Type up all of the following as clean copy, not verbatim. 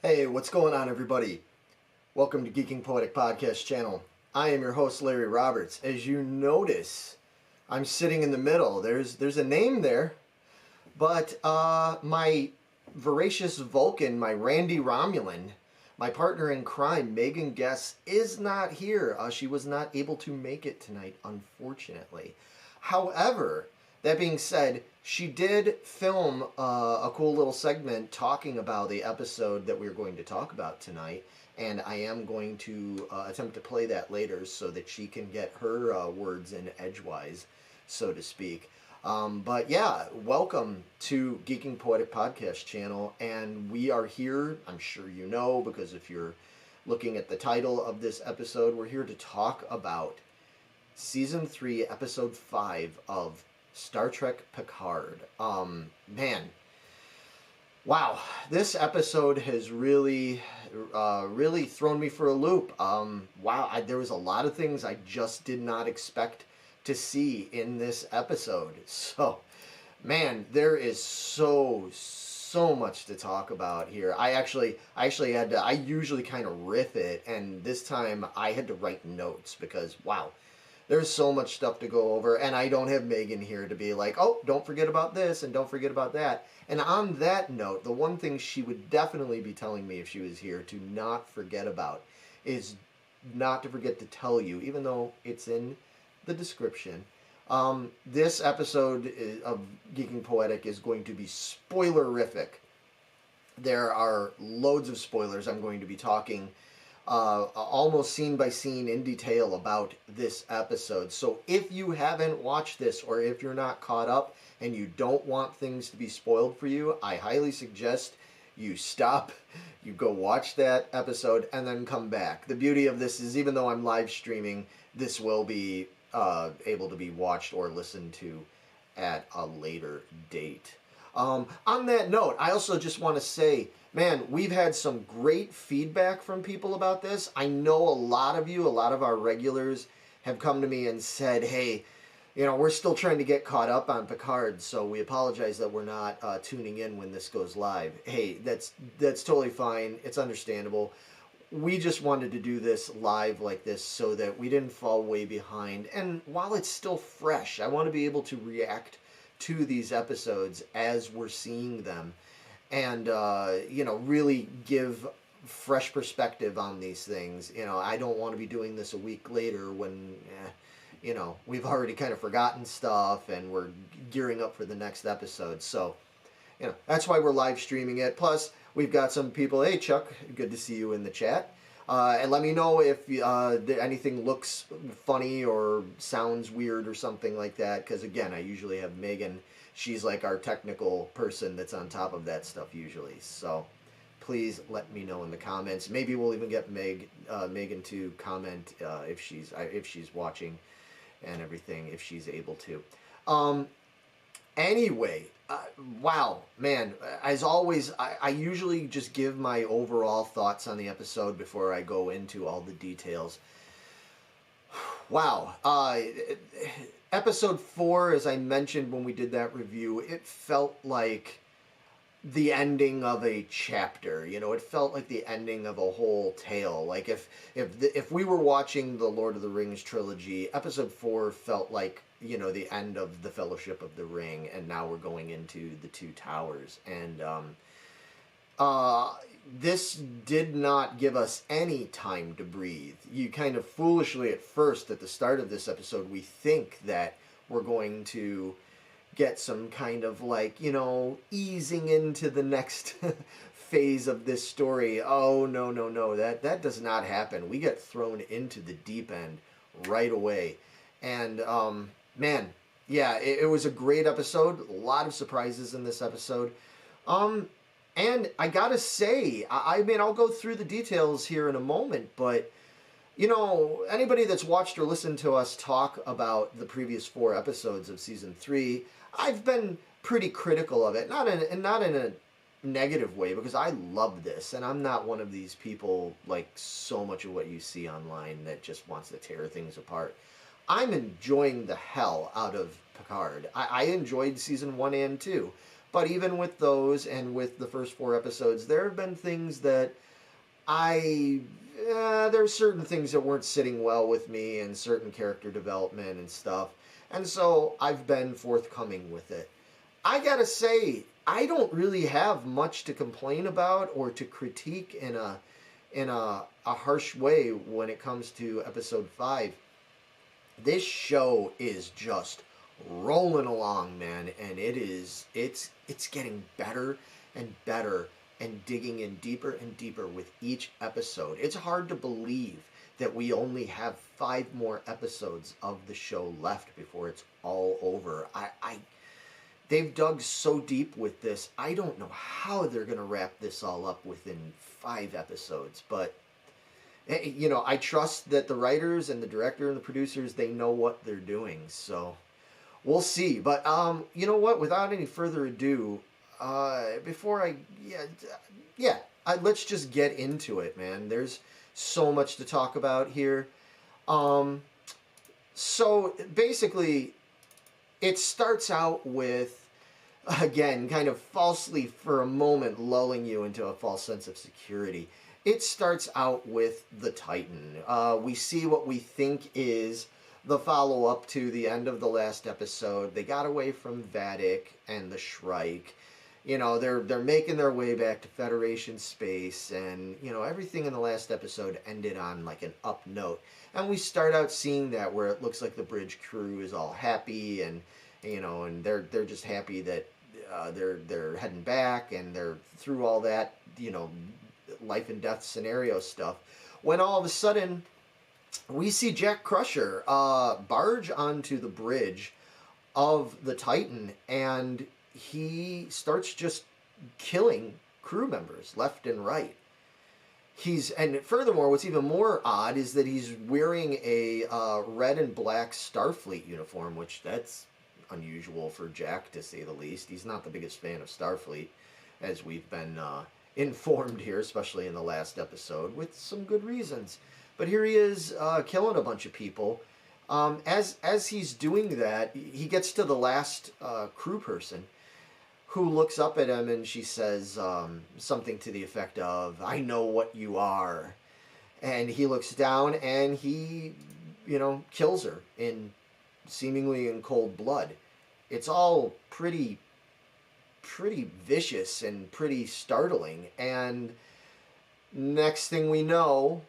Hey, what's going on, everybody? Welcome to Geeking Poetic Podcast channel. I am your host, Larry Roberts. As you notice, I'm sitting in the middle. There's a name there, but my voracious Vulcan, my Randy Romulan, my partner in crime, Megan Guess, is not here. She was not able to make it tonight, unfortunately. However, that being said, she did film a cool little segment talking about the episode that we're going to talk about tonight, and I am going to attempt to play that later so that she can get her words in edgewise, so to speak. But yeah, welcome to Geeking Poetic Podcast channel, and we are here, I'm sure you know, because if you're looking at the title of this episode, we're here to talk about Season 3, Episode 5 of Star Trek Picard. Man, wow, this episode has really thrown me for a loop. Wow, there was a lot of things I just did not expect to see in this episode. So, man, there is so much to talk about here. I actually had to, I usually kind of riff it, and this time I had to write notes because, wow, there's so much stuff to go over, and I don't have Megan here to be like, oh, don't forget about this and don't forget about that. And on that note, the one thing she would definitely be telling me if she was here to not forget about is not to forget to tell you, even though it's in the description, this episode of Geeking Poetic is going to be spoilerific. There are loads of spoilers. I'm going to be talking almost scene by scene in detail about this episode. So if you haven't watched this, or if you're not caught up and you don't want things to be spoiled for you, I highly suggest you stop, you go watch that episode, and then come back. The beauty of this is, even though I'm live streaming, this will be able to be watched or listened to at a later date. On that note, I also just want to say, man, we've had some great feedback from people about this. I know a lot of you, a lot of our regulars have come to me and said, hey, you know, we're still trying to get caught up on Picard, so we apologize that we're not tuning in when this goes live. Hey, that's totally fine. It's understandable. We just wanted to do this live like this so that we didn't fall way behind. And while it's still fresh, I want to be able to react to these episodes as we're seeing them, and you know, really give fresh perspective on these things. You know, I don't want to be doing this a week later when you know, we've already kind of forgotten stuff and we're gearing up for the next episode. So, you know, that's why we're live streaming it. Plus, we've got some people. Hey, Chuck, good to see you in the chat. And let me know if anything looks funny or sounds weird or something like that. Because, again, I usually have Megan. She's like our technical person that's on top of that stuff usually. So please let me know in the comments. Maybe we'll even get Megan to comment if she's watching and everything, if she's able to. Anyway, wow, man, as always, I usually just give my overall thoughts on the episode before I go into all the details. Wow. Episode 4, as I mentioned when we did that review, it felt like the ending of a chapter. You know, it felt like the ending of a whole tale. Like if we were watching the Lord of the Rings trilogy, Episode 4 felt like, you know, the end of the Fellowship of the Ring, and now we're going into the Two Towers. And this did not give us any time to breathe. You kind of foolishly at first, at the start of this episode, we think that we're going to get some kind of, like, you know, easing into the next phase of this story. Oh, no, that does not happen. We get thrown into the deep end right away. And man, yeah, it was a great episode. A lot of surprises in this episode. And I gotta say, I mean, I'll go through the details here in a moment, but, you know, anybody that's watched or listened to us talk about the previous 4 episodes of Season 3, I've been pretty critical of it. Not in a negative way, because I love this, and I'm not one of these people, like so much of what you see online, that just wants to tear things apart. I'm enjoying the hell out of Picard. I enjoyed Season 1 and 2. But even with those and with the first 4 episodes, there have been things that there's certain things that weren't sitting well with me and certain character development and stuff. And so I've been forthcoming with it. I gotta say, I don't really have much to complain about or to critique in a harsh way when it comes to episode 5. This show is just rolling along, man, and it's getting better and better and digging in deeper and deeper with each episode. It's hard to believe that we only have 5 more episodes of the show left before it's all over. They've dug so deep with this. I don't know how they're going to wrap this all up within 5 episodes, but I trust that the writers and the director and the producers, they know what they're doing, so we'll see. But you know what? Without any further ado, let's just get into it, man. There's so much to talk about here. So basically, it starts out with, again, kind of falsely for a moment lulling you into a false sense of security. It starts out with the Titan. We see what we think is the follow-up to the end of the last episode. They got away from Vatic and the Shrike. They're making their way back to Federation space, and everything in the last episode ended on like an up note. And we start out seeing that where it looks like the bridge crew is all happy, and and they're just happy that they're heading back, and they're through all that life and death scenario stuff. When all of a sudden we see Jack Crusher barge onto the bridge of the Titan, and he starts just killing crew members left and right. And furthermore, what's even more odd is that he's wearing a red and black Starfleet uniform, which that's unusual for Jack, to say the least. He's not the biggest fan of Starfleet, as we've been informed here, especially in the last episode, with some good reasons. But here he is killing a bunch of people. As he's doing that, he gets to the last crew person, who looks up at him, and she says something to the effect of, "I know what you are." And he looks down, and he, kills her seemingly in cold blood. It's all pretty vicious and pretty startling. And next thing we know,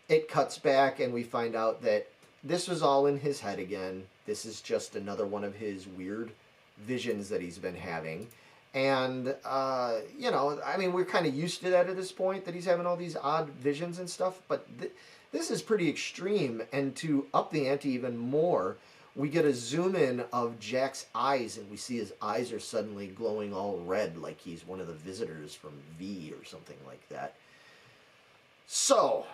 it cuts back, and we find out that this was all in his head again. This is just another one of his weird visions that he's been having. And, we're kind of used to that at this point, that he's having all these odd visions and stuff. But this is pretty extreme. And to up the ante even more, we get a zoom in of Jack's eyes, and we see his eyes are suddenly glowing all red, like he's one of the visitors from V or something like that. So,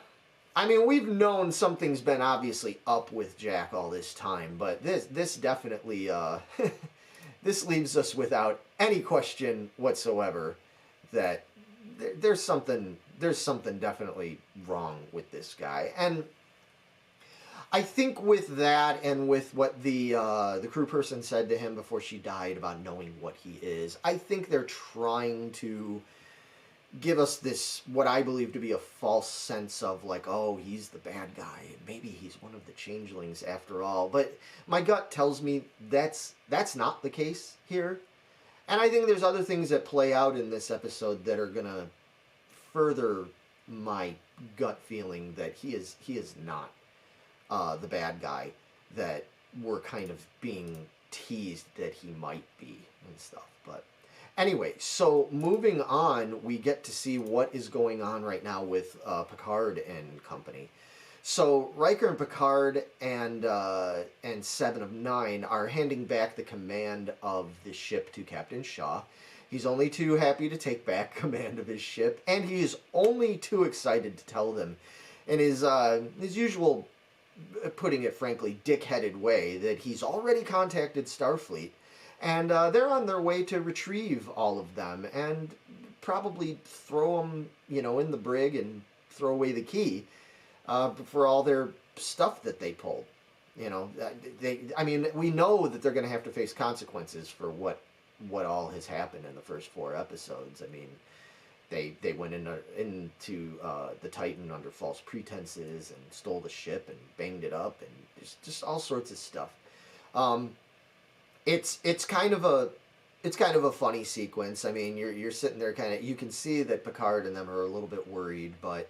we've known something's been obviously up with Jack all this time, but this definitely, this leaves us without any question whatsoever that there's something definitely wrong with this guy. And I think with that, and with what the crew person said to him before she died about knowing what he is, I think they're trying to give us this, what I believe to be a false sense of like, oh, he's the bad guy, and maybe he's one of the changelings after all. But my gut tells me that's not the case here. And I think there's other things that play out in this episode that are going to further my gut feeling that he is not the bad guy that we're kind of being teased that he might be and stuff. But anyway, so moving on, we get to see what is going on right now with Picard and company. So Riker and Picard and 7 of 9 are handing back the command of the ship to Captain Shaw. He's only too happy to take back command of his ship, and he is only too excited to tell them in his usual, putting it frankly, dick-headed way, that he's already contacted Starfleet, and they're on their way to retrieve all of them and probably throw them, in the brig and throw away the key for all their stuff that they pulled. We know that they're going to have to face consequences for what what all has happened in the first 4 episodes. I mean, they went into the Titan under false pretenses and stole the ship and banged it up, and just all sorts of stuff. It's kind of a funny sequence. I mean, you're sitting there kind of, you can see that Picard and them are a little bit worried, but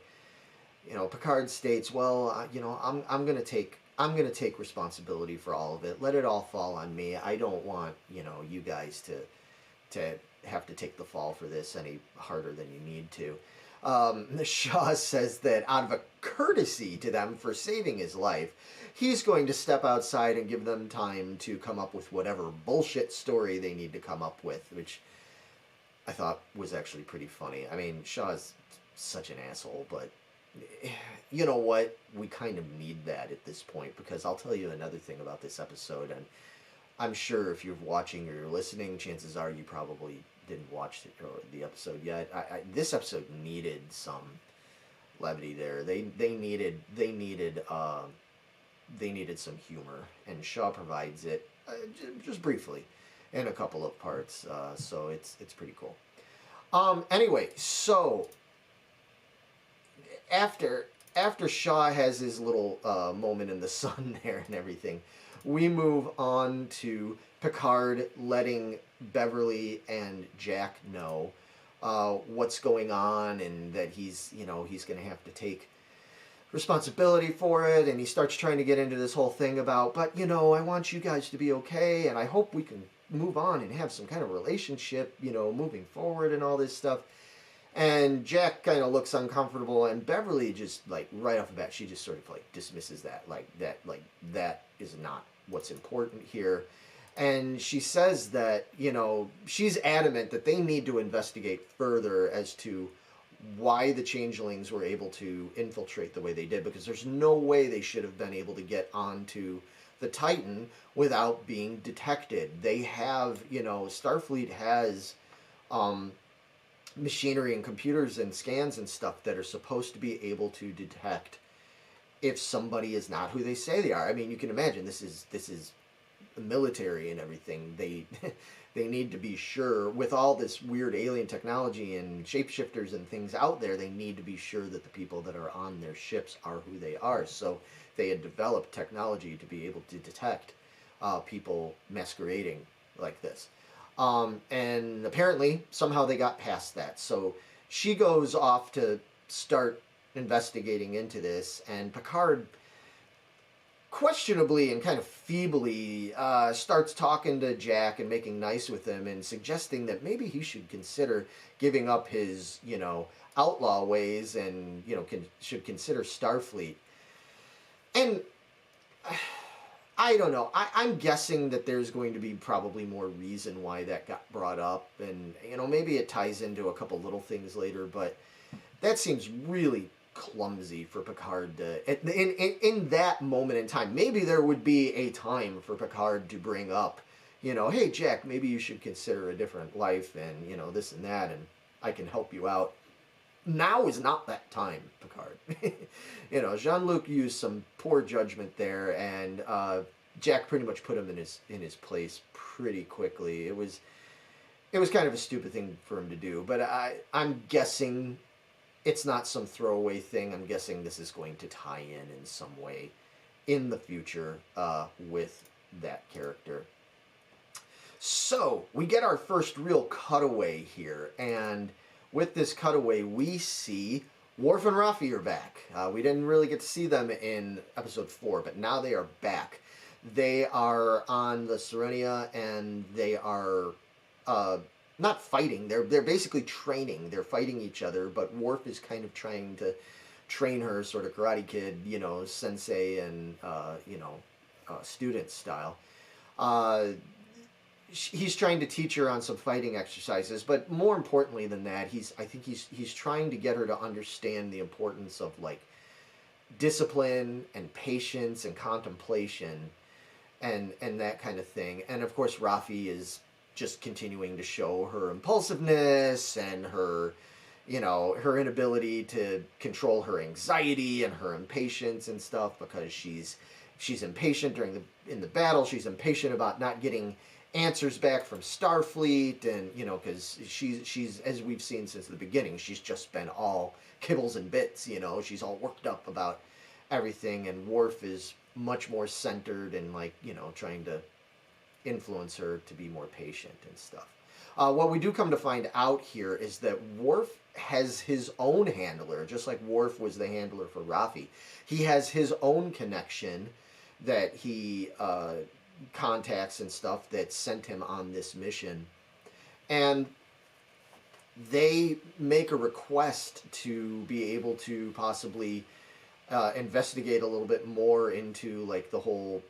Picard states, well, I'm gonna take responsibility for all of it. Let it all fall on me. I don't want you guys to have to take the fall for this any harder than you need to. Shaw says that out of a courtesy to them for saving his life, he's going to step outside and give them time to come up with whatever bullshit story they need to come up with, which I thought was actually pretty funny. I mean, Shaw's such an asshole, but you know what? We kind of need that at this point, because I'll tell you another thing about this episode, and I'm sure if you're watching or you're listening, chances are you probably didn't watch the episode yet. This episode needed some levity there. They needed some humor, and Shaw provides it just briefly in a couple of parts. So it's pretty cool. Anyway, so after Shaw has his little moment in the sun there and everything, we move on to Picard letting Beverly and Jack know what's going on, and that he's going to have to take responsibility for it, and he starts trying to get into this whole thing about, but I want you guys to be okay, and I hope we can move on and have some kind of relationship, moving forward and all this stuff. And Jack kind of looks uncomfortable, and Beverly just, like, right off the bat, she just sort of, like, dismisses that. That is not what's important here. And she says that, she's adamant that they need to investigate further as to why the changelings were able to infiltrate the way they did, because there's no way they should have been able to get onto the Titan without being detected. They have, Starfleet has machinery and computers and scans and stuff that are supposed to be able to detect if somebody is not who they say they are. I mean, you can imagine this is military and everything. They need to be sure, with all this weird alien technology and shapeshifters and things out there, they need to be sure that the people that are on their ships are who they are. So they had developed technology to be able to detect people masquerading like this. And apparently somehow they got past that. So she goes off to start investigating into this, and Picard questionably and kind of feebly starts talking to Jack and making nice with him and suggesting that maybe he should consider giving up his, outlaw ways and, should consider Starfleet. And I don't know. I'm guessing that there's going to be probably more reason why that got brought up, and maybe it ties into a couple little things later, but that seems really clumsy for Picard to, in that moment in time. Maybe there would be a time for Picard to bring up, hey Jack, maybe you should consider a different life, and this and that, and I can help you out. Now is not that time, Picard. Jean-Luc used some poor judgment there, and Jack pretty much put him in his place pretty quickly. It was kind of a stupid thing for him to do, but I'm guessing it's not some throwaway thing. I'm guessing this is going to tie in some way in the future with that character. So we get our first real cutaway here, and with this cutaway, we see Worf and Raffi are back. We didn't really get to see them in episode 4, but now they are back. They are on the Serenia, and they are not fighting. They're basically training. They're fighting each other, but Worf is kind of trying to train her, sort of Karate Kid, sensei and student style. He's trying to teach her on some fighting exercises, but more importantly than that, I think he's trying to get her to understand the importance of, like, discipline and patience and contemplation and that kind of thing. And of course, Raffi is just continuing to show her impulsiveness and her inability to control her anxiety and her impatience and stuff, because she's impatient in the battle. She's impatient about not getting answers back from Starfleet, and, you know, because she's, as we've seen since the beginning, she's just been all kibbles and bits, you know, she's all worked up about everything, and Worf is much more centered and, like, you know, trying to influence her to be more patient and stuff. What we do come to find out here is that Worf has his own handler, just like Worf was the handler for Raffi. He has his own connection that he contacts and stuff that sent him on this mission. And they make a request to be able to possibly investigate a little bit more into, like, the whole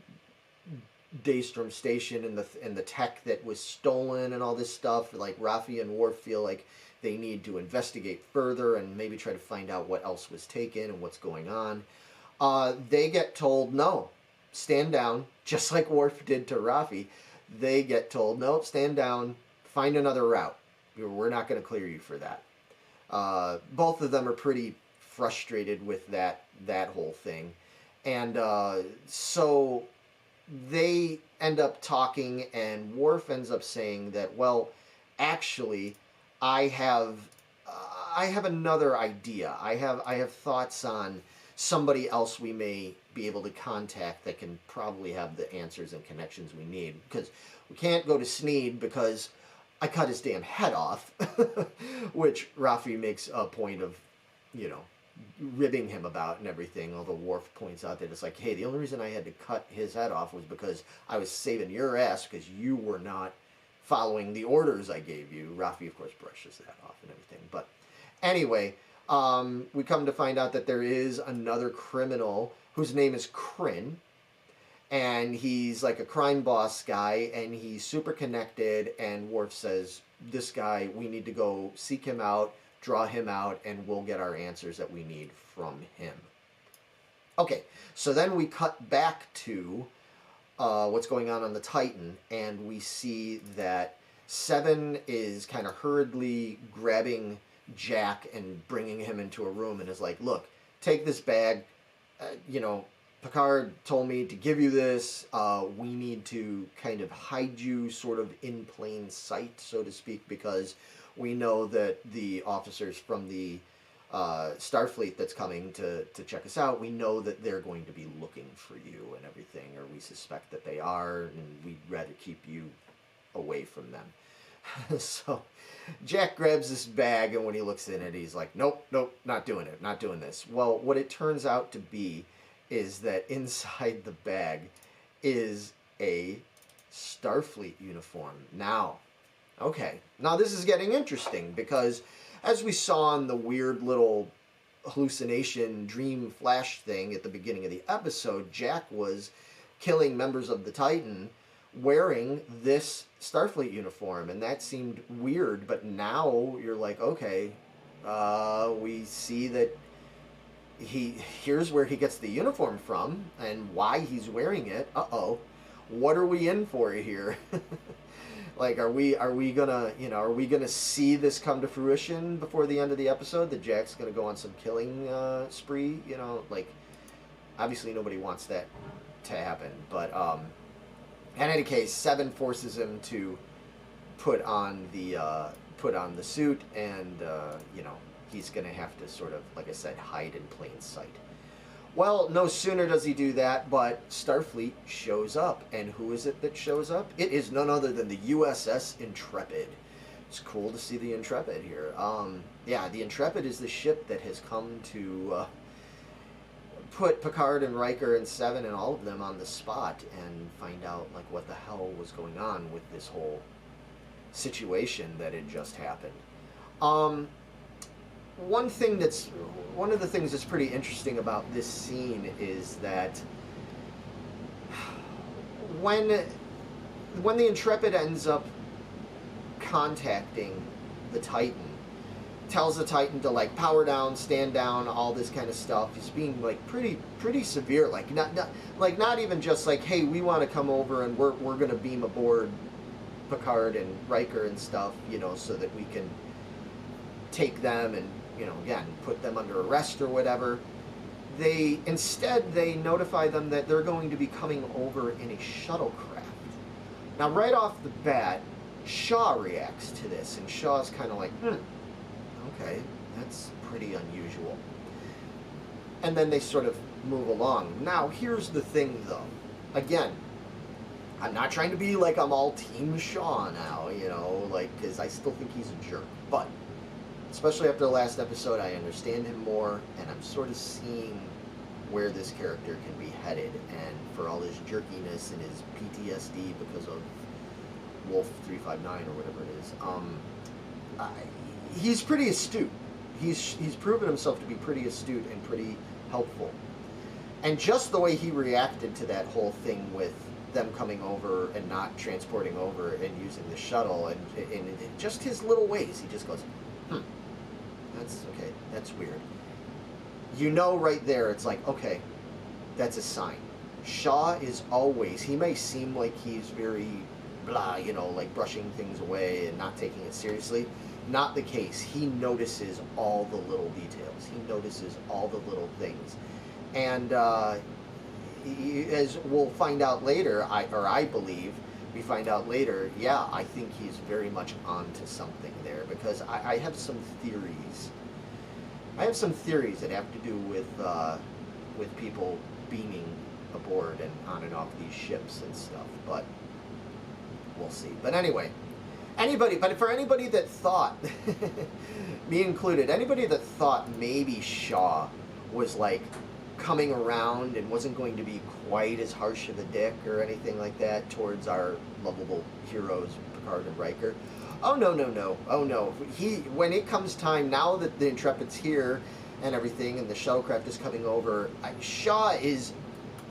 Daystrom station and the tech that was stolen and all this stuff. Like, Raffi and Worf feel like they need to investigate further and maybe try to find out what else was taken and what's going on. They get told, no, stand down, just like Worf did to Raffi. They get told, no, stand down, find another route. We're not going to clear you for that. Both of them are pretty frustrated with that whole thing. And so they end up talking, and Worf ends up saying that, well, actually, I have another idea. I have thoughts on somebody else we may be able to contact that can probably have the answers and connections we need, because we can't go to Sneed because I cut his damn head off, which Raffi makes a point of, you know, ribbing him about and everything, although Worf points out that it's like, hey, the only reason I had to cut his head off was because I was saving your ass because you were not following the orders I gave you. Raffi, of course, brushes that off and everything. But anyway, we come to find out that there is another criminal whose name is Kryn, and he's like a crime boss guy, and he's super connected, and Worf says, this guy, we need to go seek him out, draw him out, and we'll get our answers that we need from him. Okay, so then we cut back to what's going on the Titan, and we see that Seven is kind of hurriedly grabbing Jack and bringing him into a room and is like, look, take this bag, you know, Picard told me to give you this. We need to kind of hide you sort of in plain sight, so to speak, because we know that the officers from the Starfleet that's coming to check us out, we know that they're going to be looking for you and everything, or we suspect that they are, and we'd rather keep you away from them. So Jack grabs this bag, and when he looks in it, he's like, nope, not doing it, not doing this. Well, what it turns out to be is that inside the bag is a Starfleet uniform. Now, okay, now this is getting interesting, because as we saw in the weird little hallucination dream flash thing at the beginning of the episode, Jack was killing members of the Titan wearing this Starfleet uniform, and that seemed weird, but now you're like, okay, we see that here's where he gets the uniform from and why he's wearing it. Uh-oh, what are we in for here? Like, are we gonna, you know, are we gonna see this come to fruition before the end of the episode, that Jack's gonna go on some killing spree? You know, like, obviously nobody wants that to happen, but in any case, Seven forces him to put on the suit, and you know, he's gonna have to sort of, like I said, hide in plain sight. Well, no sooner does he do that, but Starfleet shows up. And who is it that shows up? It is none other than the USS Intrepid. It's cool to see the Intrepid here. Yeah, the Intrepid is the ship that has come to put Picard and Riker and Seven and all of them on the spot and find out, like, what the hell was going on with this whole situation that had just happened. One of the things that's pretty interesting about this scene is that when the Intrepid ends up contacting the Titan, tells the Titan to, like, power down, stand down, all this kind of stuff. He's being, like, pretty severe, like not even just like, hey, we want to come over and we're gonna beam aboard Picard and Riker and stuff, you know, so that we can take them and, you know, again, put them under arrest or whatever. Instead they notify them that they're going to be coming over in a shuttlecraft. Now, right off the bat, Shaw reacts to this, and Shaw's kind of like, okay, that's pretty unusual. And then they sort of move along. Now, here's the thing, though. Again, I'm not trying to be like I'm all Team Shaw now, you know, like, because I still think he's a jerk. But, especially after the last episode, I understand him more, and I'm sort of seeing where this character can be headed. And for all his jerkiness and his PTSD because of Wolf 359 or whatever it is, he's pretty astute. He's proven himself to be pretty astute and pretty helpful. And just the way he reacted to that whole thing with them coming over and not transporting over and using the shuttle, and just his little ways, he just goes, that's okay, that's weird. You know right there, it's like, okay, that's a sign. Shaw is always, he may seem like he's very blah, you know, like brushing things away and not taking it seriously. Not the case. He notices all the little details. He notices all the little things. And as we'll find out later, I believe, we find out later, yeah, I think he's very much onto something there, because I have some theories. I have some theories that have to do with people beaming aboard and on and off these ships and stuff, but we'll see. But anyway, for anybody that thought, me included, anybody that thought maybe Shaw was like coming around and wasn't going to be quite as harsh of a dick or anything like that towards our lovable heroes, Picard and Riker. Oh no. Oh no. When it comes time, now that the Intrepid's here and everything and the shuttlecraft is coming over, Shaw is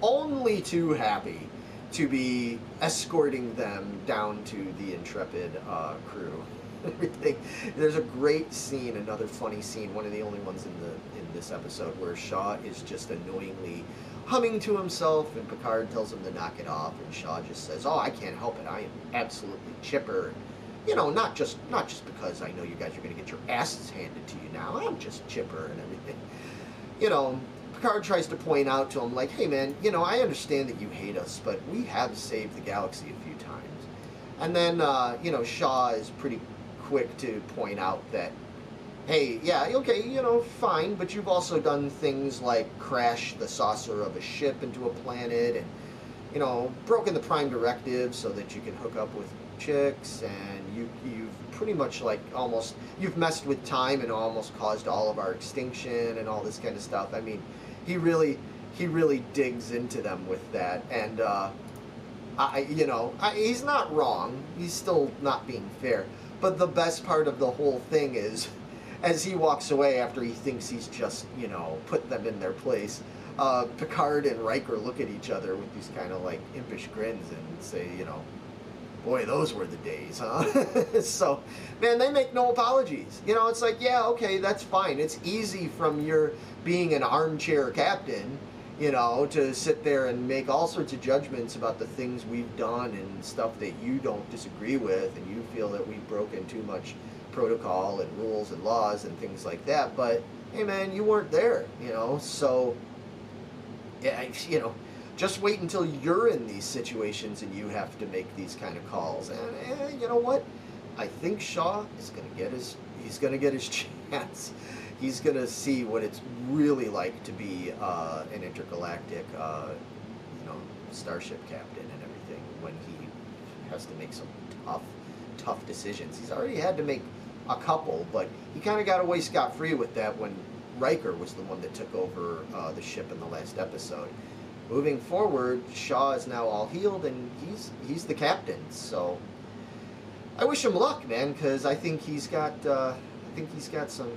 only too happy to be escorting them down to the Intrepid crew. Everything. There's a great scene, another funny scene, one of the only ones in this episode, where Shaw is just annoyingly humming to himself, and Picard tells him to knock it off, and Shaw just says, "Oh, I can't help it. I am absolutely chipper." You know, not just because I know you guys are going to get your asses handed to you now. I'm just chipper and everything. You know, Picard tries to point out to him, like, hey man, you know, I understand that you hate us, but we have saved the galaxy a few times. And then, you know, Shaw is pretty quick to point out that, hey, yeah, okay, you know, fine, but you've also done things like crash the saucer of a ship into a planet, and, you know, broken the Prime Directive so that you can hook up with chicks, and you've pretty much like almost, you've messed with time and almost caused all of our extinction and all this kind of stuff. I mean, he really digs into them with that, and he's not wrong. He's still not being fair. But the best part of the whole thing is, as he walks away after he thinks he's just, you know, put them in their place, Picard and Riker look at each other with these kind of like impish grins and say, you know, boy, those were the days, huh? So, man, they make no apologies. You know, it's like, yeah, okay, that's fine. It's easy from your being an armchair captain, you know, to sit there and make all sorts of judgments about the things we've done and stuff that you don't disagree with, and you feel that we've broken too much protocol and rules and laws and things like that. But, hey, man, you weren't there, you know, so, yeah, you know, just wait until you're in these situations and you have to make these kind of calls. And you know what? I think Shaw is going to get his chance. He's going to see what it's really like to be an intergalactic, starship captain and everything when he has to make some tough decisions. He's already had to make a couple, but he kind of got away scot-free with that when Riker was the one that took over the ship in the last episode. Moving forward, Shaw is now all healed, and he's the captain. So I wish him luck, man, because I think he's got some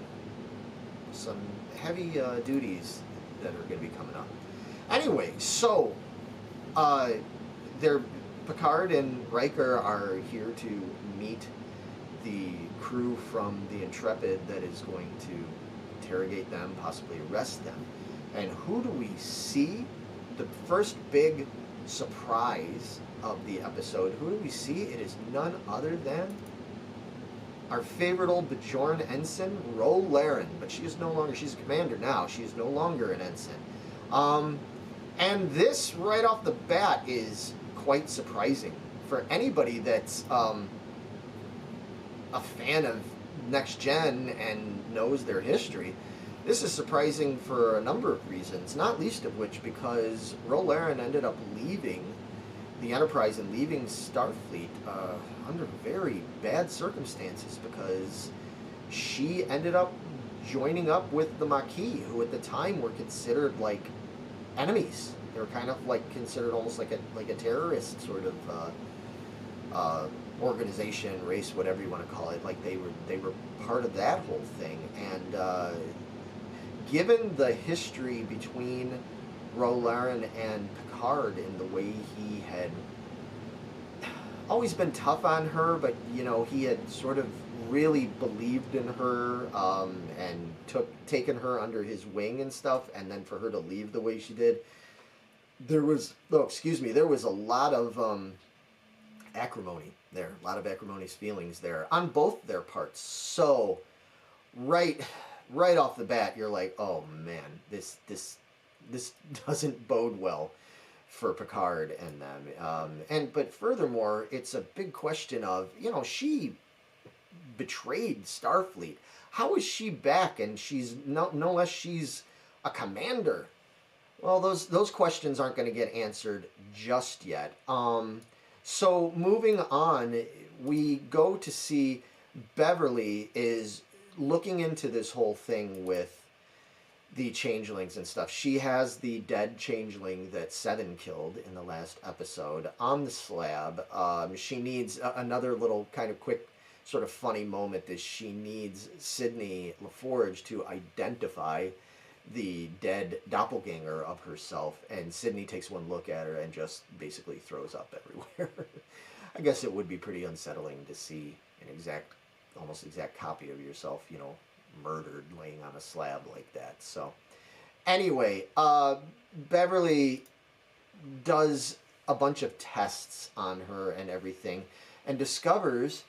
heavy duties that are going to be coming up. Anyway, so Picard and Riker are here to meet the crew from the Intrepid that is going to interrogate them, possibly arrest them. And who do we see? The first big surprise of the episode, who do we see? It is none other than our favorite old Bajoran ensign, Ro Laren. But she is no longer, she's a commander now, she is no longer an ensign. And this, right off the bat, is quite surprising for anybody that's a fan of Next Gen and knows their history, this is surprising for a number of reasons, not least of which because Ro Laren ended up leaving the Enterprise and leaving Starfleet under very bad circumstances, because she ended up joining up with the Maquis, who at the time were considered like enemies. They were kind of like considered almost like a terrorist sort of organization, race, whatever you want to call it. Like they were part of that whole thing. And given the history between Ro Laren and Picard and the way he had always been tough on her, but you know, he had sort of really believed in her and taken her under his wing and stuff, and then for her to leave the way she did, there was a lot of acrimony there, a lot of acrimonious feelings there on both their parts. So right off the bat, you're like, oh man, this doesn't bode well for Picard and them. But furthermore, it's a big question of, you know, she betrayed Starfleet. How is she back and she's no less she's a commander? Well, those questions aren't going to get answered just yet. So moving on, we go to see Beverly is looking into this whole thing with the changelings and stuff. She has the dead changeling that Seven killed in the last episode on the slab. She needs another little kind of quick sort of funny moment is she needs Sidney LaForge to identify the dead doppelganger of herself, and Sidney takes one look at her and just basically throws up everywhere. I guess it would be pretty unsettling to see an almost exact copy of yourself, you know, murdered laying on a slab like that. So anyway, Beverly does a bunch of tests on her and everything and discovers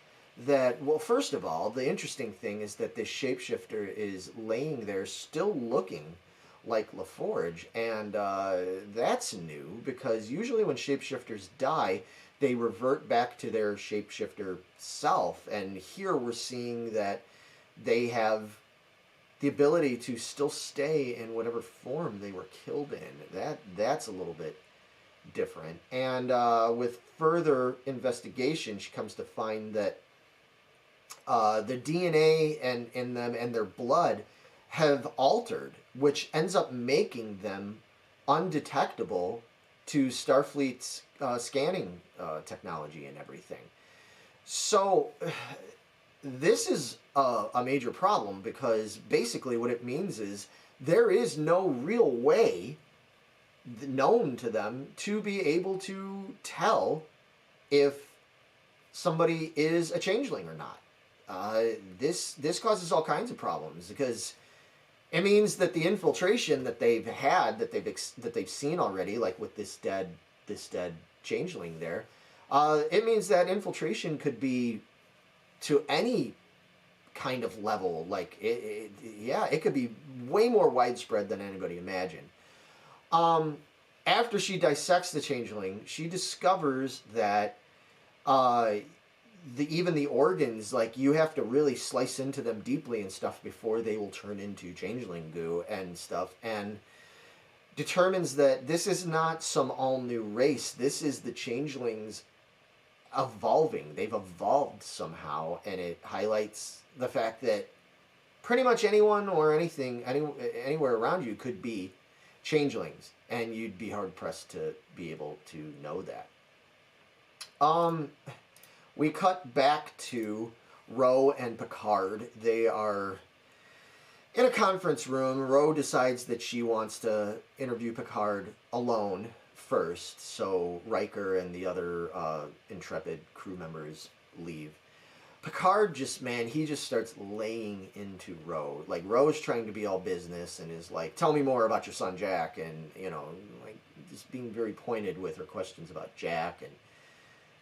that, well, first of all, the interesting thing is that this shapeshifter is laying there still looking like LaForge, and that's new, because usually when shapeshifters die, they revert back to their shapeshifter self, and here we're seeing that they have the ability to still stay in whatever form they were killed in. That's a little bit different. And with further investigation, she comes to find that the DNA in them and their blood have altered, which ends up making them undetectable to Starfleet's scanning technology and everything. So this is a major problem, because basically what it means is there is no real way known to them to be able to tell if somebody is a changeling or not. This causes all kinds of problems, because it means that the infiltration that they've had, that they've seen already, like with this dead changeling there, it means that infiltration could be to any kind of level. Like it could be way more widespread than anybody imagined. After she dissects the changeling, she discovers that even the organs, like, you have to really slice into them deeply and stuff before they will turn into changeling goo and stuff, and determines that this is not some all-new race. This is the changelings evolving. They've evolved somehow, and it highlights the fact that pretty much anyone or anything anywhere around you could be changelings, and you'd be hard-pressed to be able to know that. We cut back to Ro and Picard. They are in a conference room. Ro decides that she wants to interview Picard alone first, so Riker and the other intrepid crew members leave. Picard he just starts laying into Ro. Like, Ro is trying to be all business and is like, tell me more about your son Jack, and, you know, like, just being very pointed with her questions about Jack, and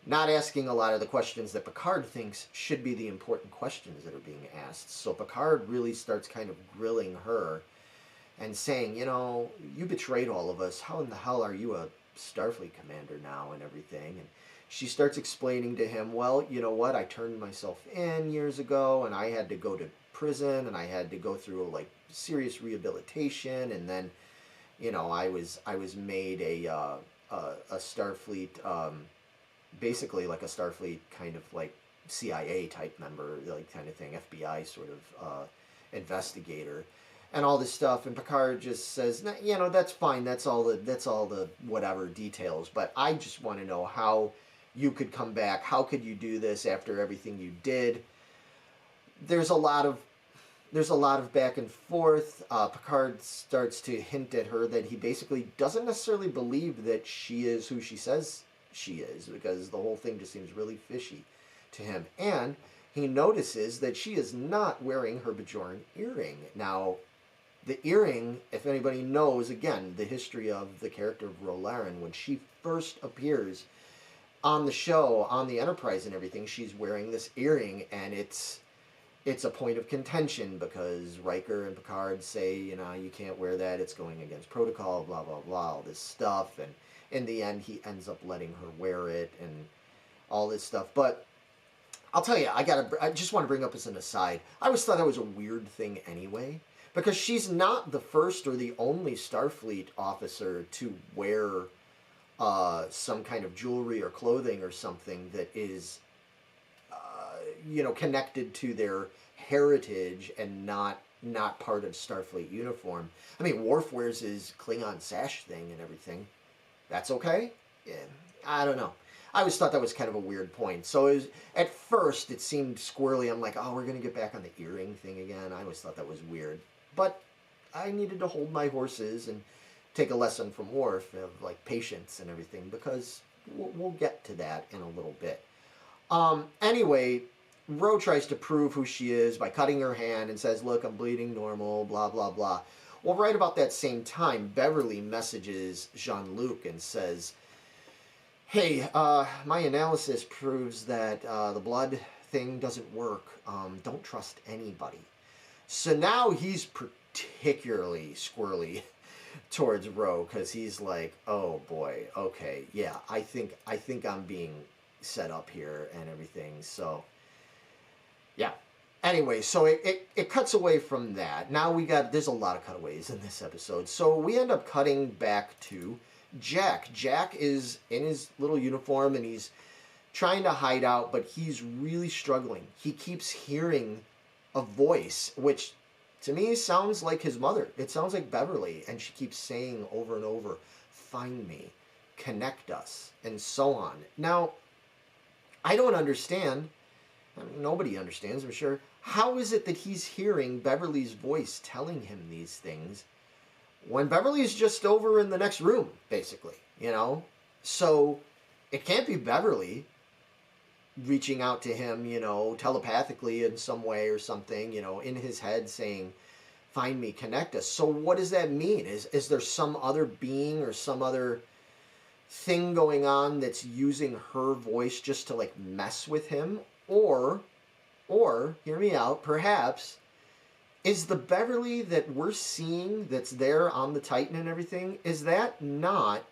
not asking a lot of the questions that Picard thinks should be the important questions that are being asked. So Picard really starts kind of grilling her and saying, you know, you betrayed all of us. How in the hell are you a Starfleet commander now and everything? And she starts explaining to him, well, you know what, I turned myself in years ago, and I had to go to prison, and I had to go through like serious rehabilitation, and then, you know, I was made a Starfleet, basically like a Starfleet kind of like CIA type member, like kind of thing, FBI sort of investigator, and all this stuff. And Picard just says, you know, that's fine, that's all the whatever details, but I just want to know how you could come back. How could you do this after everything you did? There's a lot of back and forth. Picard starts to hint at her that he basically doesn't necessarily believe that she is who she says she is, because the whole thing just seems really fishy to him. And he notices that she is not wearing her Bajoran earring. Now, the earring, if anybody knows, again, the history of the character of Rolaren, when she first appears on the show, on the Enterprise and everything, she's wearing this earring, and it's a point of contention because Riker and Picard say, you know, you can't wear that, it's going against protocol, blah, blah, blah, all this stuff. And in the end, he ends up letting her wear it and all this stuff. But I'll tell you, I just want to bring up as an aside, I always thought that was a weird thing anyway, because she's not the first or the only Starfleet officer to wear some kind of jewelry or clothing or something that is, you know, connected to their heritage and not part of Starfleet uniform. I mean, Worf wears his Klingon sash thing and everything. That's okay? Yeah, I don't know. I always thought that was kind of a weird point. So at first it seemed squirrely. I'm like, oh, we're going to get back on the earring thing again. I always thought that was weird. But I needed to hold my horses and take a lesson from Worf of like patience and everything, because we'll get to that in a little bit. Anyway, Ro tries to prove who she is by cutting her hand and says, look, I'm bleeding normal, blah, blah, blah. Well, right about that same time, Beverly messages Jean-Luc and says, hey, my analysis proves that the blood thing doesn't work. Don't trust anybody. So now he's particularly squirrely towards Ro, because he's like, oh boy, okay, yeah, I think I'm being set up here and everything. So yeah. Anyway, so it cuts away from that. Now there's a lot of cutaways in this episode. So we end up cutting back to Jack. Jack is in his little uniform and he's trying to hide out, but he's really struggling. He keeps hearing a voice, which to me sounds like his mother. It sounds like Beverly, and she keeps saying over and over, find me, connect us, and so on. Now, I don't understand. I mean, nobody understands, I'm sure. How is it that he's hearing Beverly's voice telling him these things when Beverly's just over in the next room, basically, you know? So it can't be Beverly reaching out to him, you know, telepathically in some way or something, you know, in his head saying, find me, connect us. So what does that mean? Is there some other being or some other thing going on that's using her voice just to like mess with him? Or hear me out, perhaps, is the Beverly that we're seeing that's there on the Titan and everything, is that not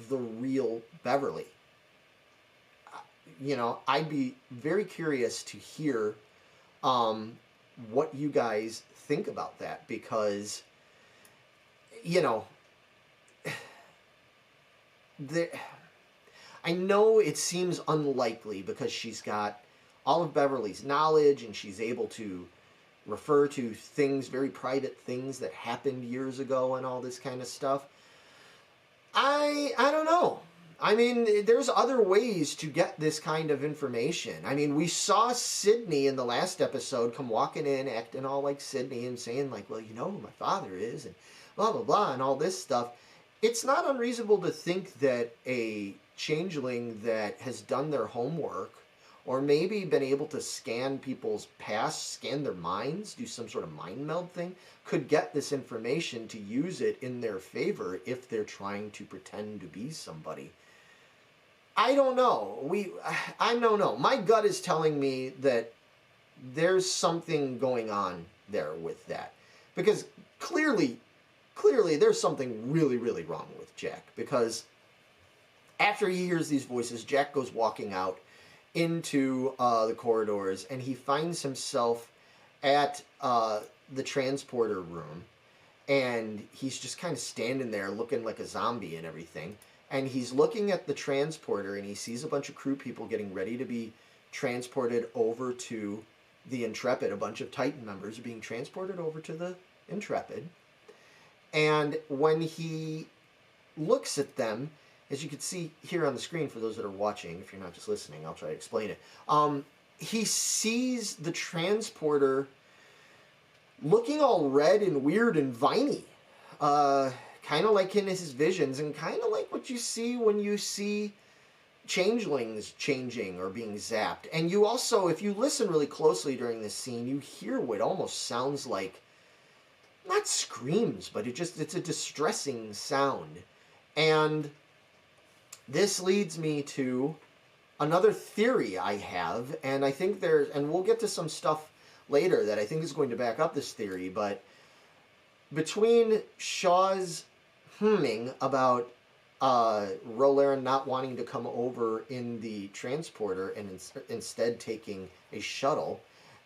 the real Beverly? You know, I'd be very curious to hear what you guys think about that, because, you know, I know it seems unlikely because she's got all of Beverly's knowledge and she's able to refer to things, very private things that happened years ago and all this kind of stuff. I don't know. I mean, there's other ways to get this kind of information. I mean, we saw Sydney in the last episode come walking in, acting all like Sydney and saying like, well, you know who my father is and blah, blah, blah, and all this stuff. It's not unreasonable to think that a changeling that has done their homework or maybe been able to scan people's past, scan their minds, do some sort of mind meld thing, could get this information to use it in their favor if they're trying to pretend to be somebody. I don't know. I don't know. My gut is telling me that there's something going on there with that. Because clearly there's something really, really wrong with Jack. Because After he hears these voices, Jack goes walking out into the corridors, and he finds himself at the transporter room, and he's just kind of standing there looking like a zombie and everything. And he's looking at the transporter, and he sees a bunch of crew people getting ready to be transported over to the Intrepid. A bunch of Titan members are being transported over to the Intrepid. And when he looks at them, as you can see here on the screen for those that are watching, if you're not just listening, I'll try to explain it. He sees the transporter looking all red and weird and viney. Kind of like in his visions, and kind of like what you see when you see changelings changing or being zapped. And you also, if you listen really closely during this scene, you hear what almost sounds like, not screams, but it's a distressing sound. And this leads me to another theory I have, and I think and we'll get to some stuff later that I think is going to back up this theory, but between Shaw's humming about Rolaren not wanting to come over in the transporter and instead taking a shuttle,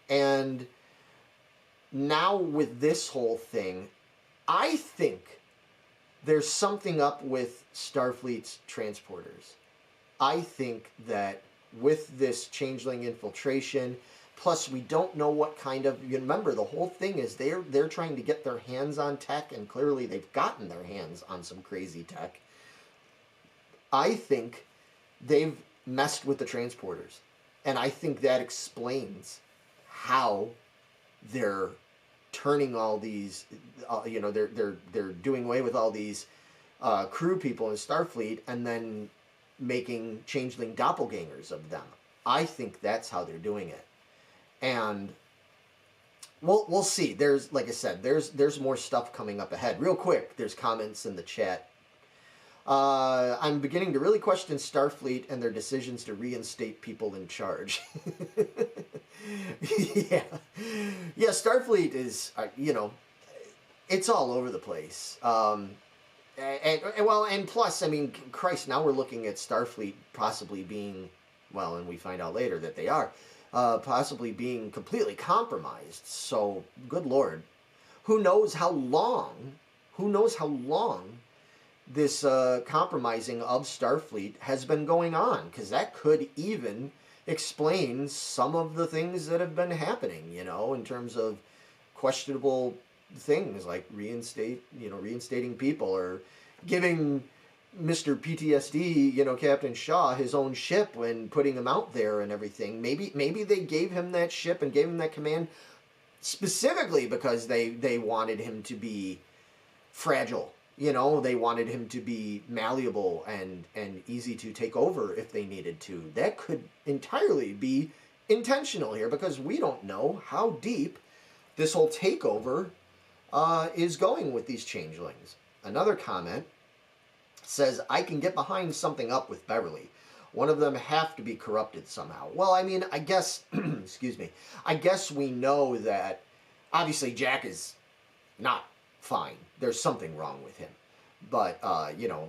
and now with this whole thing, I think there's something up with Starfleet's transporters. I think that with this changeling infiltration, plus we don't know what kind of, you remember the whole thing is they're trying to get their hands on tech, and clearly they've gotten their hands on some crazy tech. I think they've messed with the transporters, and I think that explains how they're turning all these, they're doing away with all these crew people in Starfleet and then making changeling doppelgangers of them. I think that's how they're doing it. And we'll see. There's, like I said, there's more stuff coming up ahead. Real quick, there's comments in the chat. I'm beginning to really question Starfleet and their decisions to reinstate people in charge. Yeah. Starfleet is, it's all over the place. And plus, I mean, Christ, now we're looking at Starfleet possibly being, well, and we find out later that they are, possibly being completely compromised. So, good Lord. Who knows how long this compromising of Starfleet has been going on, because that could even explain some of the things that have been happening, in terms of questionable things like reinstating people, or giving Mr. PTSD, Captain Shaw, his own ship and putting him out there and everything. Maybe they gave him that ship and gave him that command specifically because they wanted him to be fragile. They wanted him to be malleable and easy to take over if they needed to. That could entirely be intentional here, because we don't know how deep this whole takeover is going with these changelings. Another comment says, I can get behind something up with Beverly. One of them have to be corrupted somehow. Well, I mean, I guess, excuse me, I guess we know that obviously Jack is not fine. There's something wrong with him. But,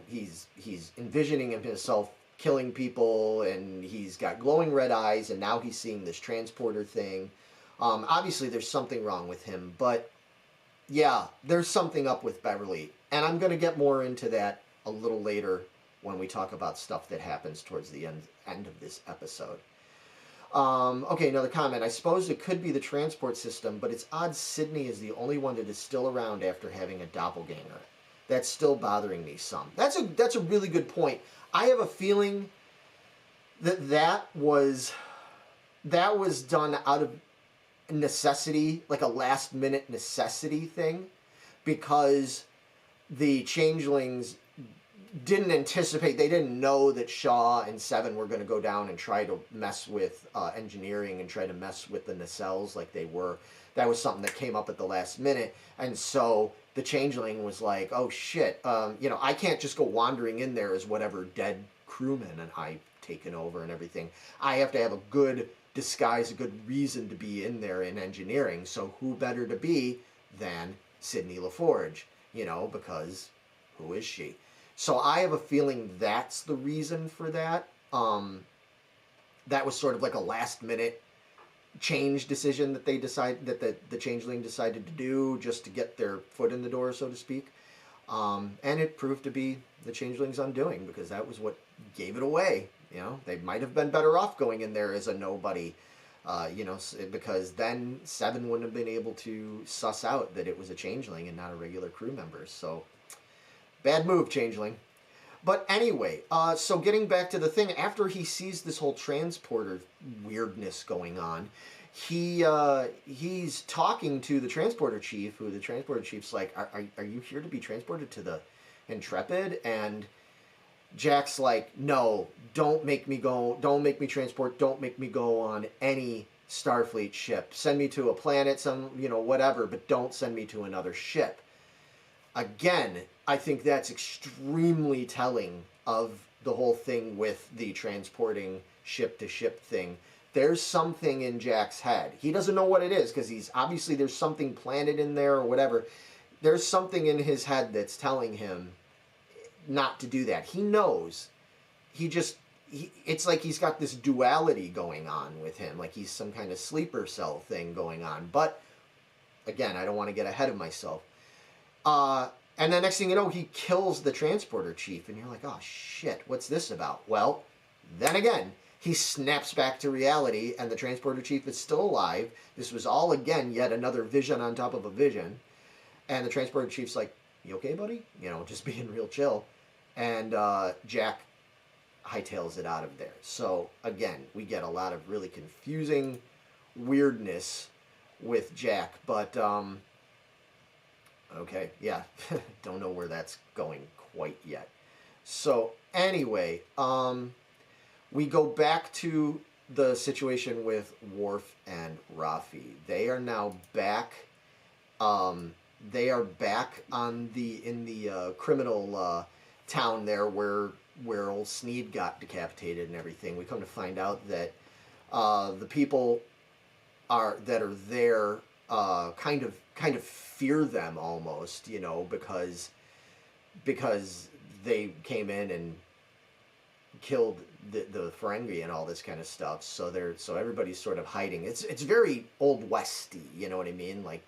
he's envisioning himself killing people, and he's got glowing red eyes, and now he's seeing this transporter thing. Obviously, there's something wrong with him, but yeah, there's something up with Beverly. And I'm going to get more into that a little later when we talk about stuff that happens towards the end of this episode. Okay, another comment. I suppose it could be the transport system, but it's odd Sydney is the only one that is still around after having a doppelganger. That's still bothering me some. That's a really good point. I have a feeling that was done out of necessity, like a last minute necessity thing, because the changelings didn't anticipate, they didn't know that Shaw and Seven were going to go down and try to mess with engineering and try to mess with the nacelles like they were. That was something that came up at the last minute, and so the changeling was like, oh shit, I can't just go wandering in there as whatever dead crewman and I've taken over and everything. I have to have a good disguise, a good reason to be in there in engineering, so who better to be than Sydney LaForge, because who is she? So I have a feeling that's the reason for that. That was sort of like a last minute change decision that the changeling decided to do just to get their foot in the door, so to speak. And it proved to be the changeling's undoing, because that was what gave it away. You know, they might have been better off going in there as a nobody, you know, because then Seven wouldn't have been able to suss out that it was a changeling and not a regular crew member. So, bad move, changeling. But anyway, so getting back to the thing, after he sees this whole transporter weirdness going on, he's talking to the transporter chief, who the transporter chief's like, are you here to be transported to the Intrepid? And Jack's like, no, don't make me transport, don't make me go on any Starfleet ship. Send me to a planet, some, you know, whatever, but don't send me to another ship. Again, I think that's extremely telling of the whole thing with the transporting ship to ship thing. There's something in Jack's head. He doesn't know what it is, because he's obviously, there's something planted in there or whatever. There's something in his head that's telling him not to do that. He knows. It's like he's got this duality going on with him, like he's some kind of sleeper cell thing going on. But again, I don't want to get ahead of myself. And then next thing you know, he kills the transporter chief, and you're like, oh shit, what's this about? Well, then again, he snaps back to reality, and the transporter chief is still alive. This was all, again, yet another vision on top of a vision. And the transporter chief's like, you okay, buddy? You know, just being real chill. And Jack hightails it out of there. So, again, we get a lot of really confusing weirdness with Jack. But, okay, yeah, don't know where that's going quite yet. So, anyway, we go back to the situation with Worf and Rafi. They are now back. They are back in the criminal town there where old Sneed got decapitated and everything. We come to find out that the people that are there kind of fear them almost, you know, because they came in and killed the Ferengi and all this kind of stuff. So everybody's sort of hiding. It's very Old Westy, you know what I mean? Like,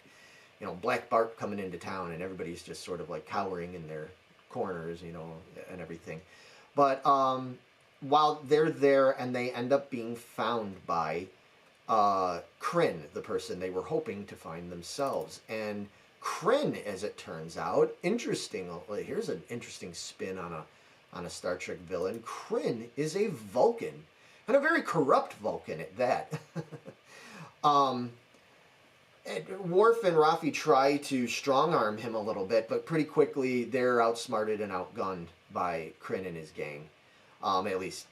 you know, Black Bart coming into town and everybody's just sort of like cowering in their corners, you know, and everything. But while they're there, and they end up being found by Kryn, the person they were hoping to find themselves. And Kryn, as it turns out, interesting. Here's an interesting spin on a Star Trek villain. Kryn is a Vulcan, and a very corrupt Vulcan at that. Worf and Rafi try to strong-arm him a little bit, but pretty quickly they're outsmarted and outgunned by Kryn and his gang. At least,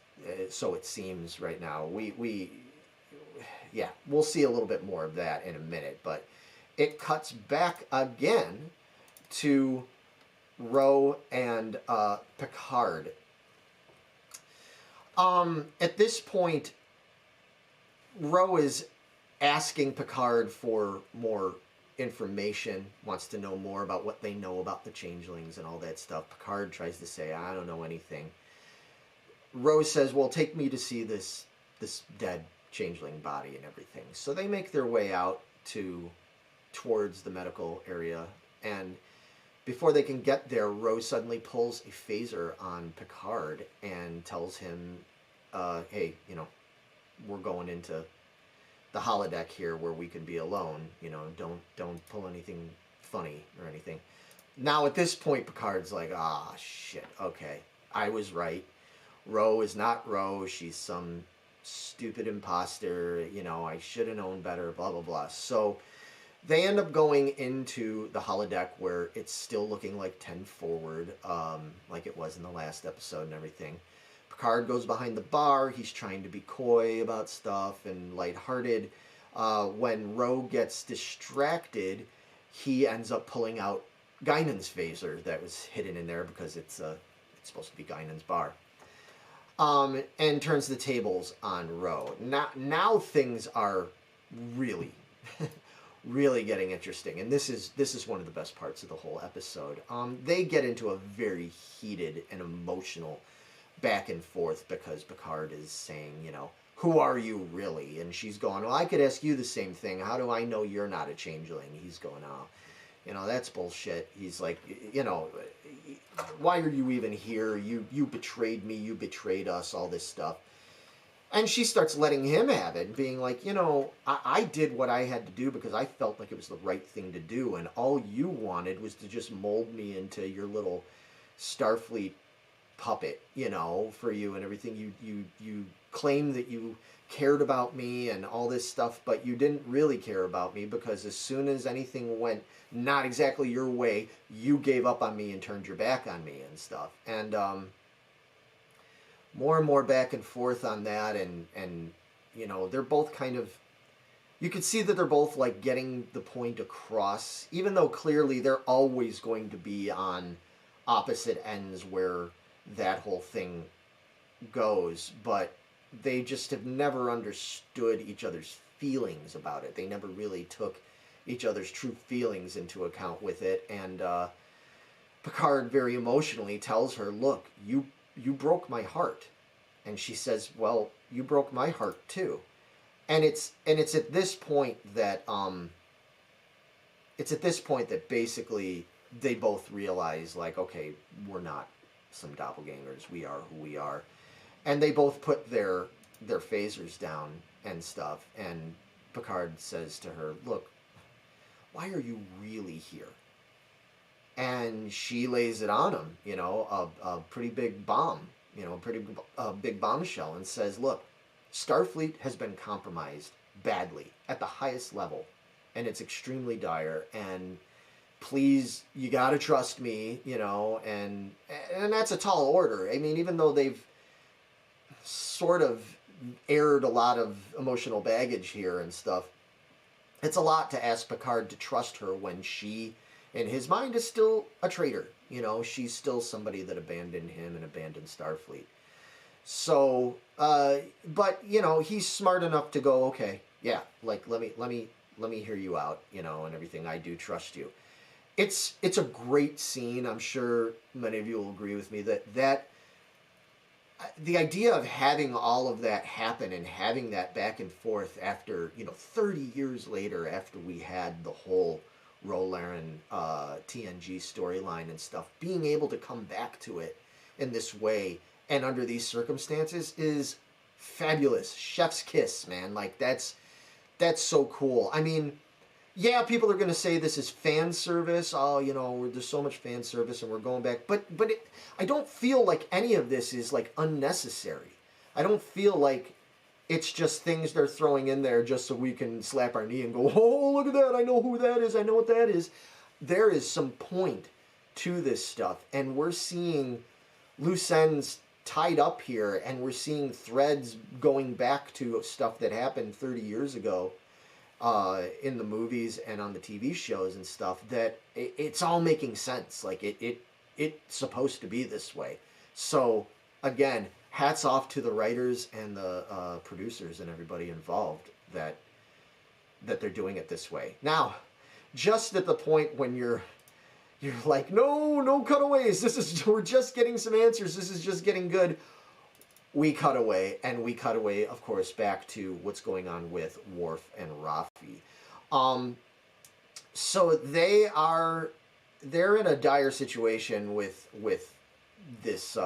so it seems right now. Yeah, we'll see a little bit more of that in a minute, but it cuts back again to Ro and Picard. At this point, Ro is asking Picard for more information, wants to know more about what they know about the changelings and all that stuff. Picard tries to say, I don't know anything. Rose says, well, take me to see this dead changeling body and everything. So they make their way out towards the medical area, and before they can get there, Rose suddenly pulls a phaser on Picard and tells him, hey, you know, we're going into the holodeck here where we can be alone. You know, don't pull anything funny or anything. Now at this point, Picard's like, ah, shit, okay, I was right. Ro is not Ro. She's some stupid imposter. You know, I should have known better, blah, blah, blah. So they end up going into the holodeck where it's still looking like 10 forward, like it was in the last episode and everything. Picard goes behind the bar. He's trying to be coy about stuff and lighthearted. When Ro gets distracted, he ends up pulling out Guinan's phaser that was hidden in there because it's supposed to be Guinan's bar. And turns the tables on Ro. Now things are really, really getting interesting, and this is one of the best parts of the whole episode. They get into a very heated and emotional back and forth because Picard is saying, you know, who are you really? And she's going, well, I could ask you the same thing. How do I know you're not a changeling? He's going, oh, you know, that's bullshit. He's like, you know, why are you even here? You betrayed me. You betrayed us, all this stuff. And she starts letting him have it, being like, you know, I did what I had to do because I felt like it was the right thing to do. And all you wanted was to just mold me into your little Starfleet puppet, you know, for you and everything. You claim that you cared about me and all this stuff, but you didn't really care about me, because as soon as anything went not exactly your way, you gave up on me and turned your back on me and stuff. And more and more back and forth on that, and you know, they're both kind of, you could see that they're both like getting the point across, even though clearly they're always going to be on opposite ends where that whole thing goes, but they just have never understood each other's feelings about it. They never really took each other's true feelings into account with it. And Picard very emotionally tells her, look, you broke my heart. And she says, well, you broke my heart too. And it's at this point that basically they both realize, like, okay, we're not some doppelgangers. We are who we are. And they both put their phasers down and stuff. And Picard says to her, look, why are you really here? And she lays it on him, you know, a pretty big bomb, you know, a pretty big bombshell, and says, look, Starfleet has been compromised badly at the highest level, and it's extremely dire, and please, you got to trust me, you know, and that's a tall order. I mean, even though they've sort of aired a lot of emotional baggage here and stuff, it's a lot to ask Picard to trust her when she, in his mind, is still a traitor. You know, she's still somebody that abandoned him and abandoned Starfleet. So, but you know, he's smart enough to go, okay, yeah, like let me hear you out, you know, and everything. I do trust you. It's a great scene. I'm sure many of you will agree with me that the idea of having all of that happen and having that back and forth after, you know, 30 years later, after we had the whole Rolaren TNG storyline and stuff, being able to come back to it in this way and under these circumstances is fabulous. Chef's kiss, man. Like, that's so cool. I mean, yeah, people are going to say this is fan service. Oh, you know, there's so much fan service and we're going back. But I don't feel like any of this is, like, unnecessary. I don't feel like it's just things they're throwing in there just so we can slap our knee and go, oh, look at that. I know who that is. I know what that is. There is some point to this stuff. And we're seeing loose ends tied up here. And we're seeing threads going back to stuff that happened 30 years ago. In the movies and on the TV shows and stuff, that it's all making sense. Like, it's supposed to be this way. So, again, hats off to the writers and the producers and everybody involved that they're doing it this way. Now, just at the point when you're like, no cutaways. We're just getting some answers. This is just getting good. We cut away, of course, back to what's going on with Worf and Raffi. So they're in a dire situation with this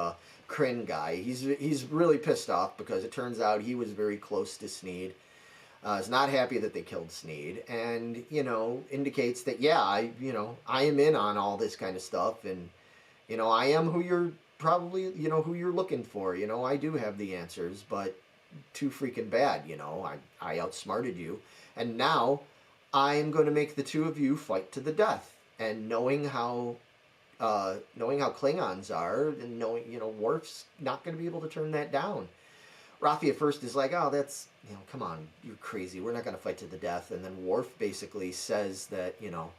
Kryn guy. He's really pissed off because it turns out he was very close to Sneed. Is not happy that they killed Sneed, and, you know, indicates that, yeah, I am in on all this kind of stuff, and, you know, I am who you're probably, you know, who you're looking for. You know, I do have the answers, but too freaking bad, you know. I outsmarted you, and now I'm going to make the two of you fight to the death. And knowing how Klingons are, and knowing, you know, Worf's not going to be able to turn that down. Raffi at first is like, oh, that's, you know, come on, you're crazy. We're not going to fight to the death. And then Worf basically says that, you know,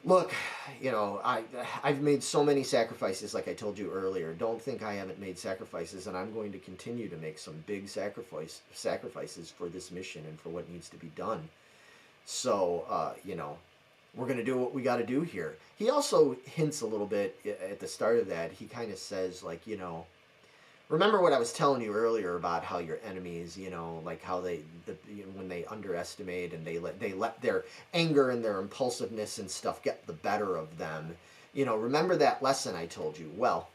look, you know, I've made so many sacrifices, like I told you earlier. Don't think I haven't made sacrifices, and I'm going to continue to make some big sacrifices for this mission and for what needs to be done. So, you know, we're going to do what we got to do here. He also hints a little bit at the start of that. He kind of says, like, you know, remember what I was telling you earlier about how your enemies, you know, like how when they underestimate and they let their anger and their impulsiveness and stuff get the better of them. You know, remember that lesson I told you? Well,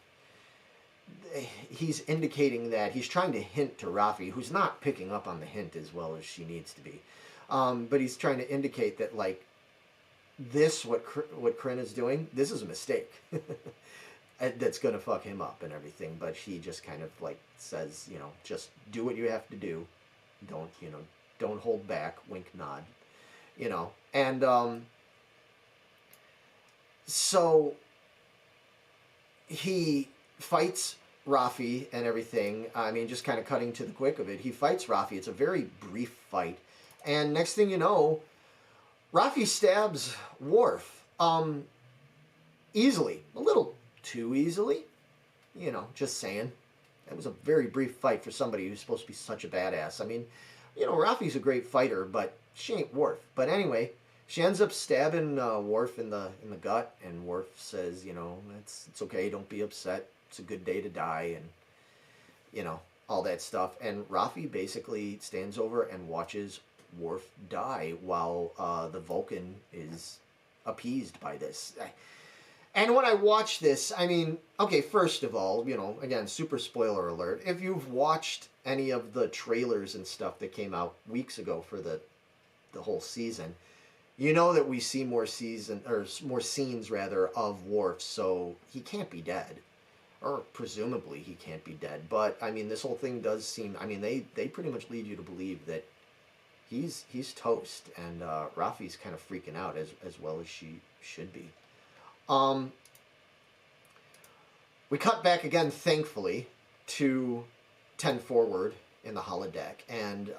he's indicating that he's trying to hint to Rafi, who's not picking up on the hint as well as she needs to be. But he's trying to indicate that, like, what Kryn is doing, this is a mistake. That's going to fuck him up and everything. But he just kind of, like, says, you know, just do what you have to do. Don't hold back. Wink, nod. You know. And so he fights Rafi and everything. I mean, just kind of cutting to the quick of it. He fights Rafi. It's a very brief fight. And next thing you know, Rafi stabs Worf. Easily. A little too easily. You know, just saying. It was a very brief fight for somebody who's supposed to be such a badass. I mean, you know, Rafi's a great fighter, but she ain't Worf. But anyway, she ends up stabbing Worf in the gut, and Worf says, you know, it's okay, don't be upset. It's a good day to die, and, you know, all that stuff. And Rafi basically stands over and watches Worf die while the Vulcan is appeased by this. And when I watch this, I mean, okay, first of all, you know, again, super spoiler alert. If you've watched any of the trailers and stuff that came out weeks ago for the whole season, you know that we see more scenes rather of Worf, so he can't be dead. Or presumably he can't be dead. But I mean, this whole thing does seem, I mean, they pretty much lead you to believe that he's toast, and Rafi's kind of freaking out as well as she should be. We cut back again, thankfully, to 10 forward in the holodeck, and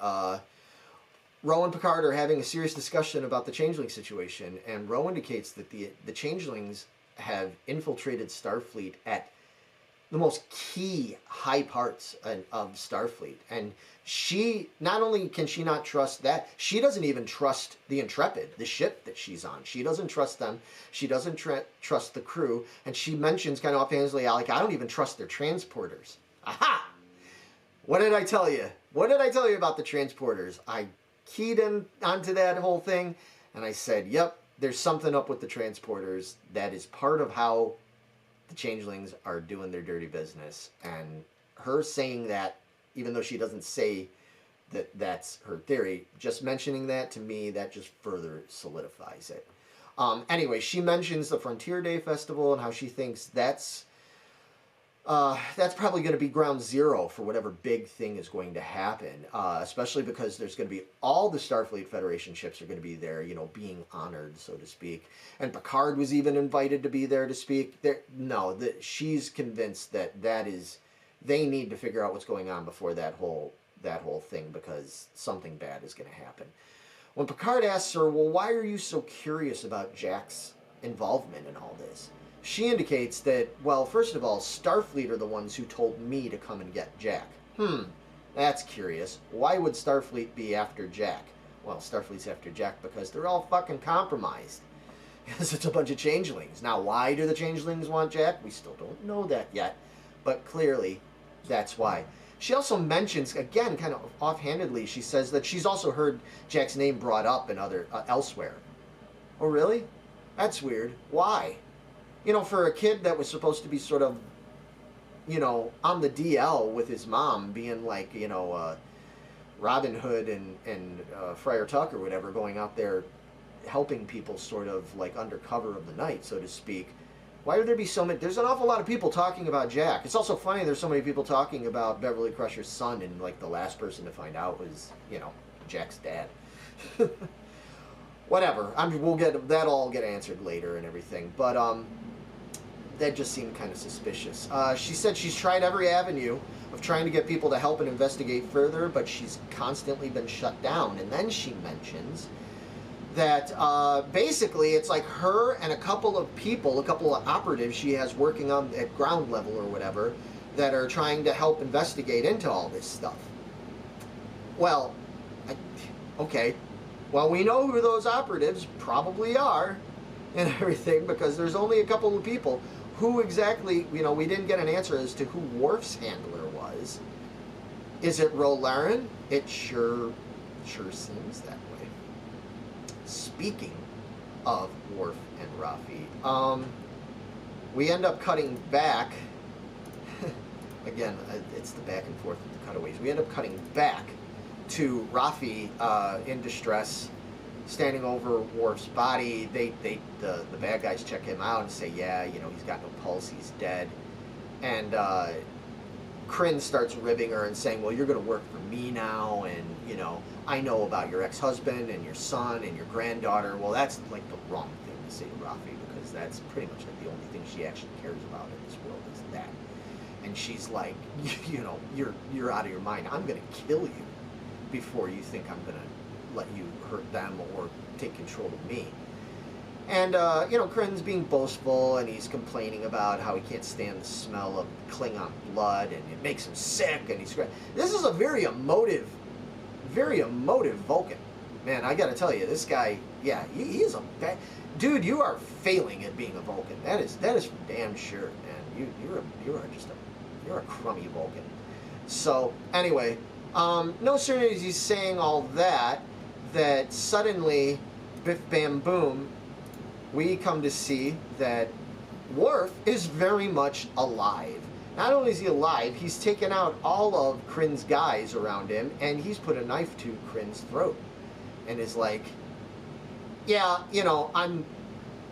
Ro and Picard are having a serious discussion about the changeling situation, and Ro indicates that the changelings have infiltrated Starfleet at the most key high parts of Starfleet. And she, not only can she not trust that, she doesn't even trust the Intrepid, the ship that she's on. She doesn't trust them. She doesn't trust the crew. And she mentions kind of offhandedly, like, I don't even trust their transporters. Aha! What did I tell you? What did I tell you about the transporters? I keyed in onto that whole thing, and I said, yep, there's something up with the transporters. That is part of how the changelings are doing their dirty business. And her saying that, even though she doesn't say that that's her theory, just mentioning that, to me, that just further solidifies it. Anyway, she mentions the Frontier Day Festival and how she thinks that's probably going to be ground zero for whatever big thing is going to happen, especially because there's going to be all the Starfleet Federation ships are going to be there, you know, being honored, so to speak. And Picard was even invited to be there to speak. She's convinced that they need to figure out what's going on before that whole thing, because something bad is going to happen. When Picard asks her, well, why are you so curious about Jack's involvement in all this? She indicates that, well, first of all, Starfleet are the ones who told me to come and get Jack. That's curious. Why would Starfleet be after Jack? Well, Starfleet's after Jack because they're all fucking compromised. Because it's a bunch of changelings. Now, why do the changelings want Jack? We still don't know that yet. But clearly, that's why. She also mentions, again, kind of offhandedly, she says that she's also heard Jack's name brought up in elsewhere. Oh, really? That's weird. Why? You know, for a kid that was supposed to be sort of, you know, on the DL with his mom, being like, you know, Robin Hood and Friar Tuck or whatever, going out there helping people sort of like under cover of the night, so to speak. Why would there be so many? There's an awful lot of people talking about Jack. It's also funny there's so many people talking about Beverly Crusher's son, and like the last person to find out was, you know, Jack's dad. Whatever. That'll all get answered later and everything. But that just seemed kind of suspicious. She said she's tried every avenue of trying to get people to help and investigate further, but she's constantly been shut down. And then she mentions that basically it's like her and a couple of operatives she has working on at ground level or whatever, that are trying to help investigate into all this stuff. Well, okay, Well, we know who those operatives probably are and everything, because there's only a couple of people. Who exactly, we didn't get an answer as to who Worf's handler was. Is it Rolaren? It sure seems that way. Speaking of Worf and Raffi, we end up cutting back. Again, it's the back and forth of the cutaways. We end up cutting back to Raffi in distress, standing over Worf's body. The bad guys check him out and say, yeah, he's got no pulse, he's dead. And Kryn starts ribbing her and saying, well, you're going to work for me now, and I know about your ex-husband and your son and your granddaughter. Well, that's like the wrong thing to say to Raffi, because that's pretty much like the only thing she actually cares about in this world is that. And she's like, you're out of your mind. I'm going to kill you before you think I'm going to let you hurt them or take control of me. And, Kryn's being boastful, and he's complaining about how he can't stand the smell of Klingon blood, and it makes him sick, and this is a very emotive Vulcan. Man, I gotta tell you, this guy, yeah, he is a bad... Dude, you are failing at being a Vulcan. That is for damn sure, man. You're a crummy Vulcan. So, anyway, no sooner is he saying all that suddenly, biff bam boom, we come to see that Worf is very much alive. Not only is he alive, he's taken out all of Kryn's guys around him, and he's put a knife to Kryn's throat, and is like, yeah, I'm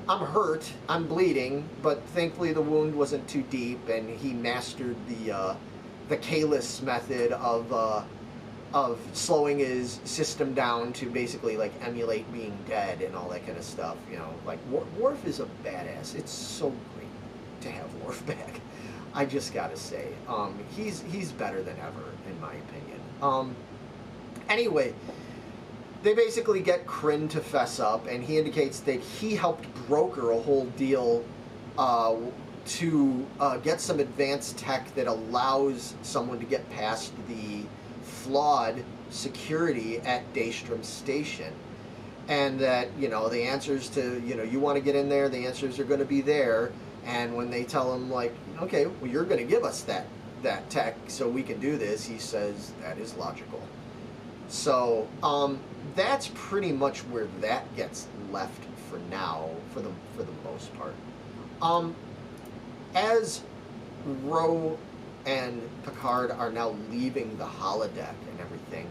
hurt, I'm bleeding, but thankfully the wound wasn't too deep, and he mastered the Kalis method of slowing his system down to basically like emulate being dead and all that kind of stuff. Like Worf is a badass. It's so great to have Worf back. I just gotta say, he's better than ever in my opinion. Anyway, they basically get Kryn to fess up, and he indicates that he helped broker a whole deal to get some advanced tech that allows someone to get past the flawed security at Daystrom Station, and that the answers to you want to get in there, the answers are going to be there. And when they tell him, like, okay, well, you're going to give us that tech so we can do this, he says that is logical. So that's pretty much where that gets left for now, for the most part. As Ro and Picard are now leaving the holodeck and everything,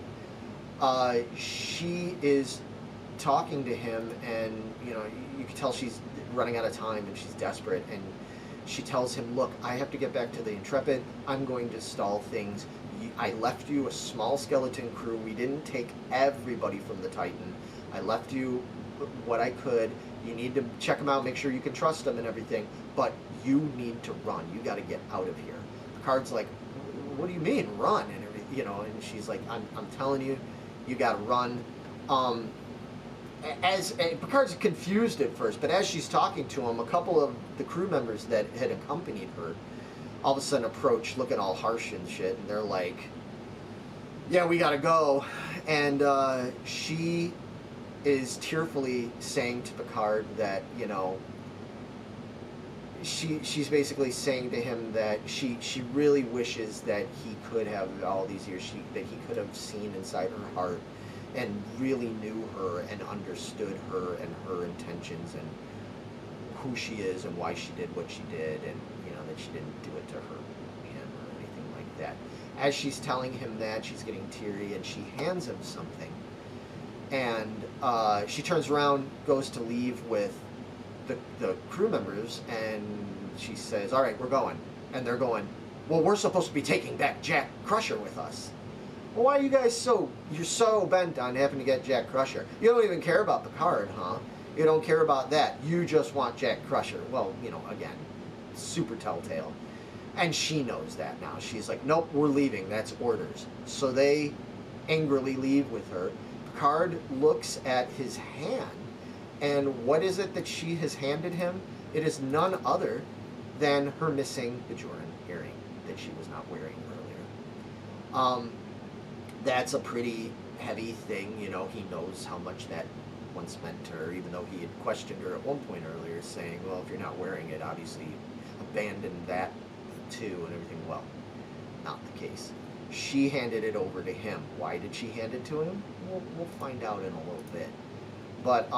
she is talking to him, and you can tell she's running out of time and she's desperate, and she tells him, look, I have to get back to the Intrepid. I'm going to stall things. I left you a small skeleton crew. We didn't take everybody from the Titan. I left you what I could. You need to check them out, make sure you can trust them and everything, but you need to run. You got to get out of here. Picard's like, what do you mean, run? And everything, and she's like, I'm telling you, you got to run. Picard's confused at first, but as she's talking to him, a couple of the crew members that had accompanied her all of a sudden approach, looking all harsh and shit, and they're like, yeah, we gotta go. And she is tearfully saying to Picard that, she's basically saying to him that she really wishes that he could have, all these years, that he could have seen inside her heart and really knew her and understood her and her intentions and who she is and why she did what she did, and that she didn't do it to hurt him or anything like that. As she's telling him that, she's getting teary, and she hands him something, and she turns around, goes to leave with the crew members, and she says, all right, we're going. And they're going, well, we're supposed to be taking back Jack Crusher with us. Well, why are you guys you're so bent on having to get Jack Crusher? You don't even care about Picard, huh? You don't care about that. You just want Jack Crusher. Well, again, super telltale. And she knows that now. She's like, nope, we're leaving. That's orders. So they angrily leave with her. Picard looks at his hand, and what is it that she has handed him? It is none other than her missing Bajoran earring that she was not wearing earlier. That's a pretty heavy thing. You know, he knows how much that once meant to her, even though he had questioned her at one point earlier, saying, well, if you're not wearing it, obviously abandon that too and everything. Well, not the case. She handed it over to him. Why did she hand it to him? We'll find out in a little bit. But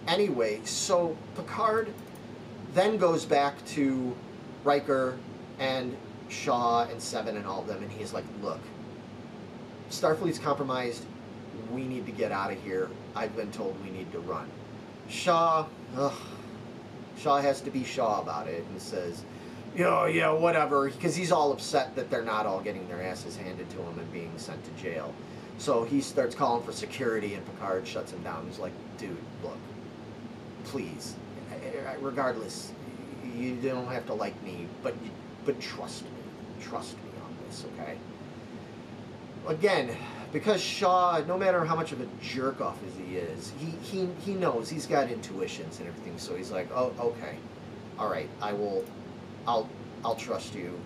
anyway, so Picard then goes back to Riker and Shaw and Seven and all of them, and he's like, look, Starfleet's compromised. We need to get out of here. I've been told we need to run. Shaw has to be Shaw about it and says, yeah, whatever, because he's all upset that they're not all getting their asses handed to him and being sent to jail. So he starts calling for security, and Picard shuts him down. He's like, dude, look, please, regardless, you don't have to like me, but trust me on this, okay? Again, because Shaw, no matter how much of a jerk off as he is, he knows, he's got intuitions and everything, so he's like, oh, okay, all right, I'll trust you.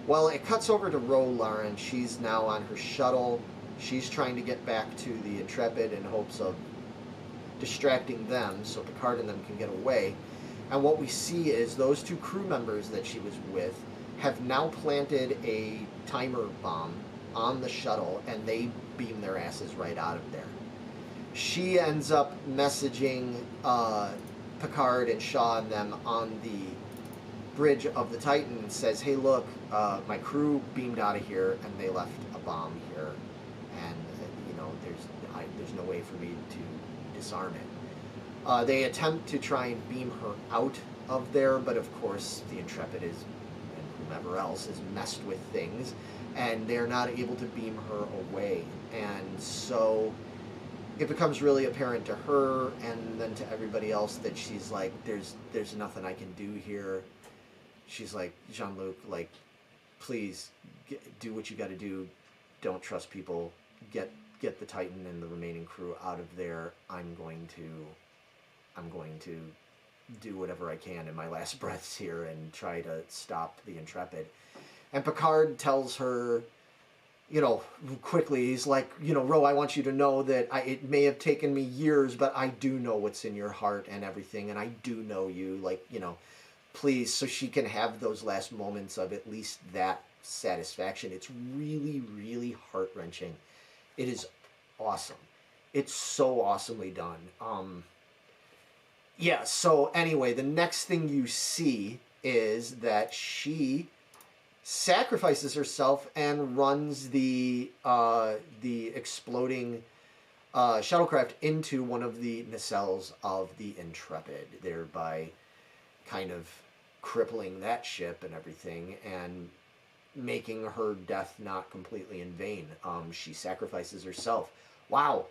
Well, it cuts over to Ro Laren. She's now on her shuttle. She's trying to get back to the Intrepid in hopes of distracting them so Picard and them can get away. And what we see is those two crew members that she was with have now planted a timer bomb on the shuttle, and they beam their asses right out of there. She ends up messaging Picard and Shaw and them on the bridge of the Titan and says, hey, look, my crew beamed out of here and they left a bomb here, and you know, there's no way for me to disarm it. They attempt to try and beam her out of there, but of course the Intrepid is, and whomever else, is messed with things, and they're not able to beam her away. And so it becomes really apparent to her and then to everybody else that she's like, there's nothing I can do here. She's like, Jean-Luc, like, please do what you got to do. Don't trust people. Get the Titan and the remaining crew out of there. I'm going to do whatever I can in my last breaths here and try to stop the Intrepid. And Picard tells her, you know, quickly, he's like, you know, Ro, I want you to know that it may have taken me years, but I do know what's in your heart and everything, and I do know you, like, you know, please, so she can have those last moments of at least that satisfaction. It's really, really heart-wrenching. It is awesome. It's so awesomely done. Yeah, so anyway, the next thing you see is that she sacrifices herself and runs the exploding shuttlecraft into one of the nacelles of the Intrepid, thereby kind of crippling that ship and everything and making her death not completely in vain. She sacrifices herself. Wow.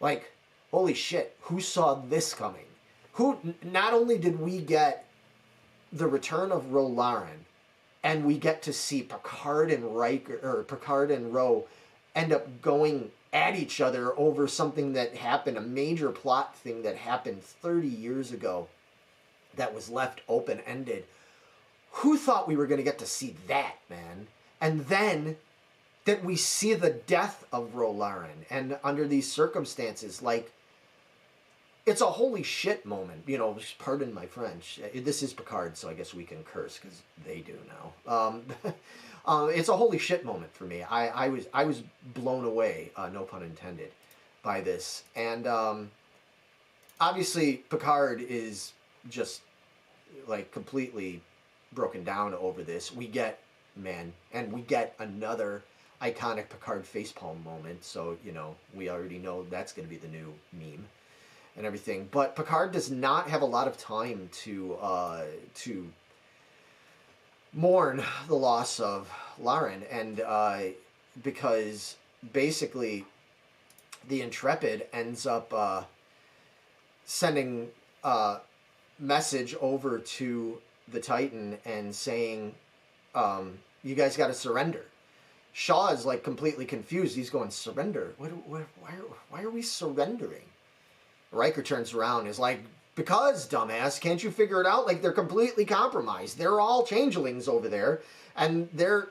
Like, holy shit, who saw this coming? Not only did we get the return of Ro Laren, and we get to see Picard and Riker, or Picard and Ro end up going at each other over something that happened, a major plot thing that happened 30 years ago that was left open-ended. Who thought we were going to get to see that, man? And then that we see the death of Ro Laren, and under these circumstances, like, it's a holy shit moment, you know, pardon my French. This is Picard, so I guess we can curse, because they do now. It's a holy shit moment for me. I was blown away, no pun intended, by this. And obviously Picard is just, like, completely broken down over this. We get another iconic Picard facepalm moment, so, you know, we already know that's going to be the new meme and everything. But Picard does not have a lot of time to mourn the loss of Laren, and because basically the Intrepid ends up sending a message over to the Titan and saying, you guys got to surrender. Shaw is like completely confused. He's going, surrender? Why are we surrendering? Riker turns around and is like, because, dumbass, can't you figure it out? Like, they're completely compromised. They're all changelings over there, and they're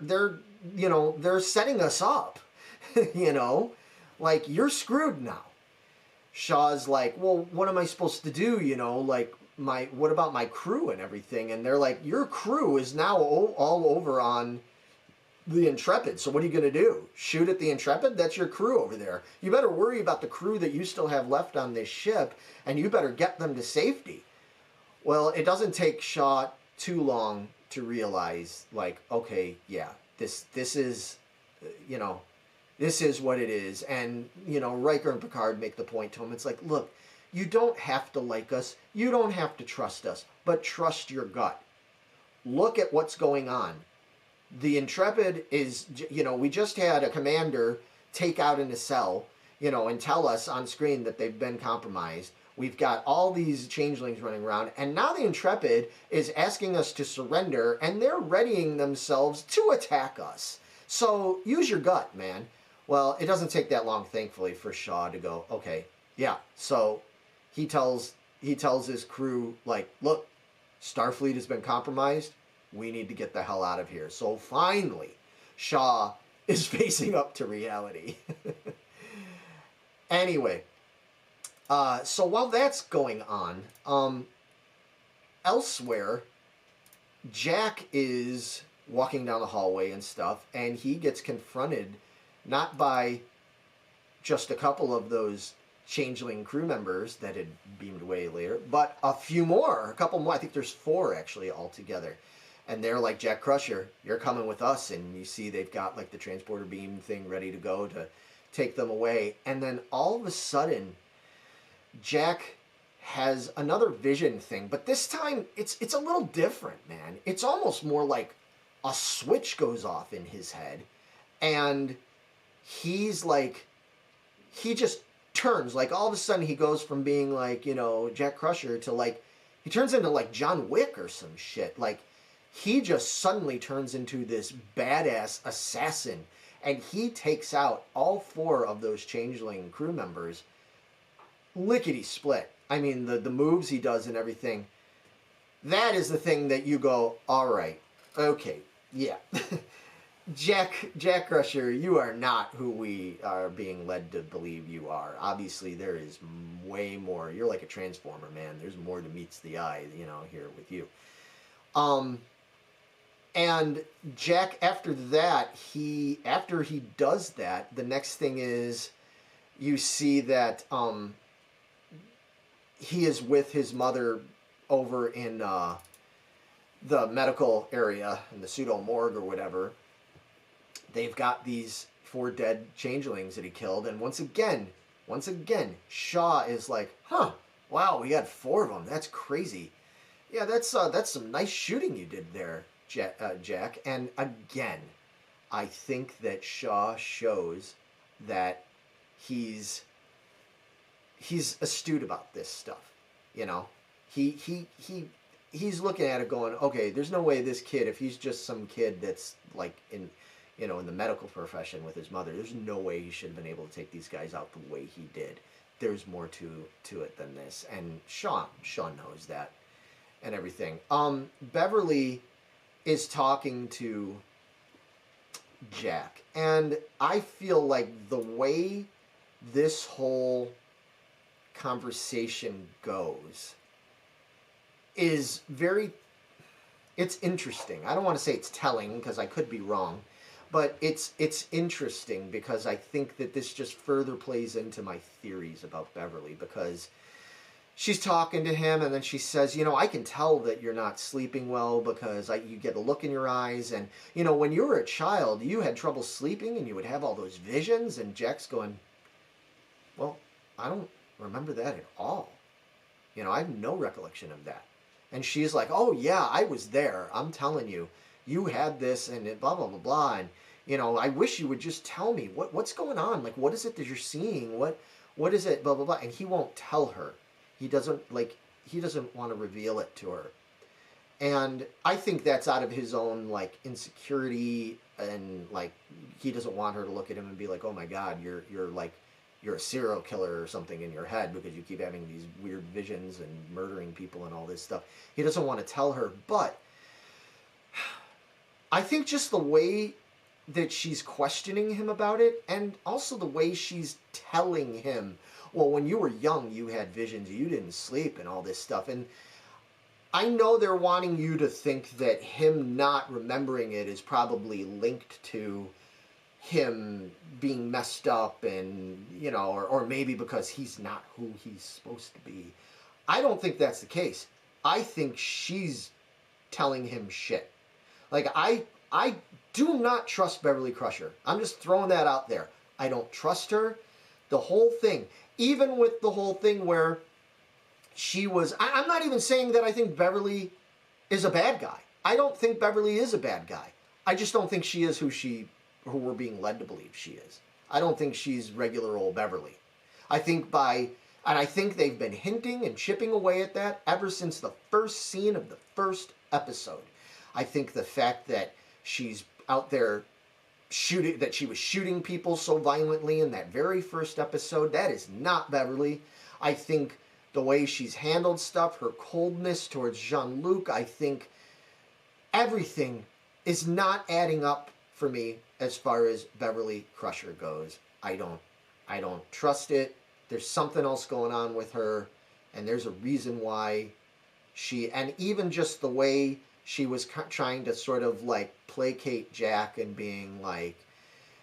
you know, they're setting us up, you know? like, you're screwed now. Shaw's like, well, what am I supposed to do? You know, like, what about my crew and everything? And they're like, your crew is now all over on the Intrepid. So what are you going to do? Shoot at the Intrepid? That's your crew over there. You better worry about the crew that you still have left on this ship, and you better get them to safety. Well, it doesn't take Shaw too long to realize, like, okay, yeah, this is, you know, this is what it is. And, you know, Riker and Picard make the point to him. It's like, look, you don't have to like us. You don't have to trust us, but trust your gut. Look at what's going on. The Intrepid is, you know, we just had a commander take out in a cell, you know, and tell us on screen that they've been compromised. We've got all these changelings running around, and now the Intrepid is asking us to surrender, and they're readying themselves to attack us. So use your gut, man. Well, it doesn't take that long, thankfully, for Shaw to go, okay, yeah. So he tells his crew, like, look, Starfleet has been compromised. We need to get the hell out of here. So finally, Shaw is facing up to reality. Anyway, so while that's going on, elsewhere, Jack is walking down the hallway and stuff, and he gets confronted not by just a couple of those changeling crew members that had beamed away later, but a couple more. I think there's 4 actually altogether. And they're like, Jack Crusher, you're coming with us. And you see they've got like the transporter beam thing ready to go to take them away. And then all of a sudden, Jack has another vision thing. But this time, it's a little different, man. It's almost more like a switch goes off in his head. And he's like, he just turns. Like all of a sudden, he goes from being like, you know, Jack Crusher to like, he turns into like John Wick or some shit. Like, he just suddenly turns into this badass assassin, and he takes out all 4 of those changeling crew members lickety-split. I mean, the moves he does and everything, that is the thing that you go, all right, okay, yeah. Jack Crusher, you are not who we are being led to believe you are. Obviously, there is way more. You're like a transformer, man. There's more to meets the eye, you know, here with you. And Jack, after that, after he does that, the next thing is you see that he is with his mother over in the medical area, in the pseudo-morgue or whatever. They've got these 4 dead changelings that he killed, and once again, Shaw is like, huh, wow, we had 4 of them. That's crazy. Yeah, that's some nice shooting you did there, Jack. And again, I think that Shaw shows that he's astute about this stuff. You know, he's looking at it going, okay, there's no way this kid, if he's just some kid that's like in the medical profession with his mother, there's no way he should have been able to take these guys out the way he did. There's more to it than this, and Sean knows that and everything. Beverly is talking to Jack, and I feel like the way this whole conversation goes is it's interesting. I don't want to say it's telling, because I could be wrong, but it's interesting because I think that this just further plays into my theories about Beverly, because she's talking to him, and then she says, you know, I can tell that you're not sleeping well because you get a look in your eyes, and, you know, when you were a child, you had trouble sleeping, and you would have all those visions, and Jack's going, well, I don't remember that at all. You know, I have no recollection of that. And she's like, oh, yeah, I was there. I'm telling you, you had this, and blah, blah, blah, blah, and, you know, I wish you would just tell me, what's going on? Like, what is it that you're seeing? What is it, blah, blah, blah, and he won't tell her. He doesn't want to reveal it to her. And I think that's out of his own, like, insecurity, and, like, he doesn't want her to look at him and be like, oh my God, you're a serial killer or something in your head because you keep having these weird visions and murdering people and all this stuff. He doesn't want to tell her, but I think just the way that she's questioning him about it, and also the way she's telling him, well, when you were young, you had visions, you didn't sleep, and all this stuff. And I know they're wanting you to think that him not remembering it is probably linked to him being messed up, and, you know, or maybe because he's not who he's supposed to be. I don't think that's the case. I think she's telling him shit. Like, I do not trust Beverly Crusher. I'm just throwing that out there. I don't trust her. The whole thing, even with the whole thing where she was, I'm not even saying that I think Beverly is a bad guy. I don't think Beverly is a bad guy. I just don't think she is who we're being led to believe she is. I don't think she's regular old Beverly. I think they've been hinting and chipping away at that ever since the first scene of the first episode. I think the fact that she's out there shooting, that she was shooting people so violently in that very first episode, that is not Beverly. I think the way she's handled stuff, her coldness towards Jean-Luc, I think everything is not adding up for me as far as Beverly Crusher goes. I don't trust it. There's something else going on with her, and there's a reason why and even just the way she was trying to sort of like placate Jack and being like,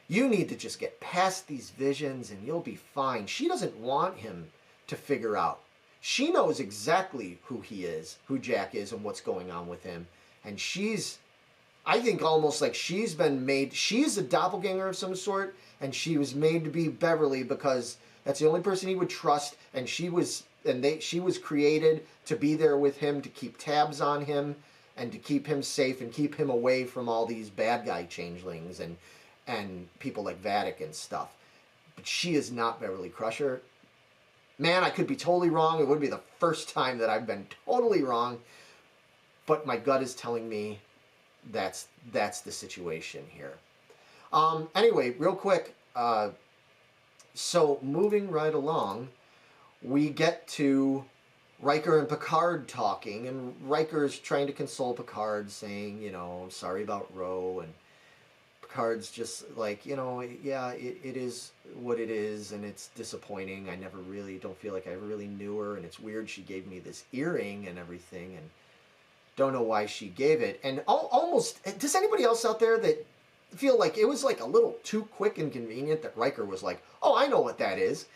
you need to just get past these visions and you'll be fine. She doesn't want him to figure out. She knows exactly who he is, who Jack is, and what's going on with him. And I think almost like she's a doppelganger of some sort, and she was made to be Beverly because that's the only person he would trust, and she was created to be there with him, to keep tabs on him, and to keep him safe and keep him away from all these bad guy changelings and people like Vadic and stuff. But she is not Beverly Crusher. Man, I could be totally wrong. It would be the first time that I've been totally wrong. But my gut is telling me that's the situation here. Anyway, real quick. So moving right along, we get to Riker and Picard talking, and Riker's trying to console Picard, saying, you know, I'm sorry about Ro, and Picard's just like, you know, yeah, it is what it is, and it's disappointing. I don't feel like I ever really knew her, and it's weird she gave me this earring and everything, and don't know why she gave it. And almost, does anybody else out there that feel like it was like a little too quick and convenient that Riker was like, oh, I know what that is?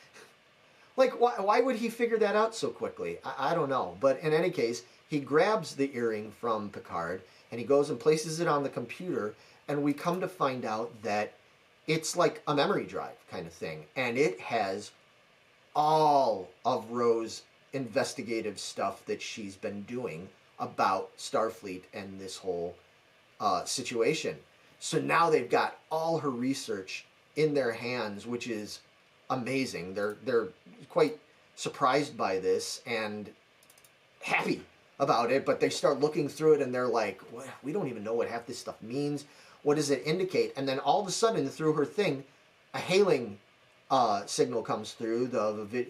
Like, why would he figure that out so quickly? I don't know. But in any case, he grabs the earring from Picard, and he goes and places it on the computer, and we come to find out that it's like a memory drive kind of thing. And it has all of Ro's investigative stuff that she's been doing about Starfleet and this whole situation. So now they've got all her research in their hands, which is amazing. They're quite surprised by this and happy about it, but they start looking through it and they're like, we don't even know what half this stuff means. What does it indicate? And then all of a sudden, through her thing, a hailing signal comes through.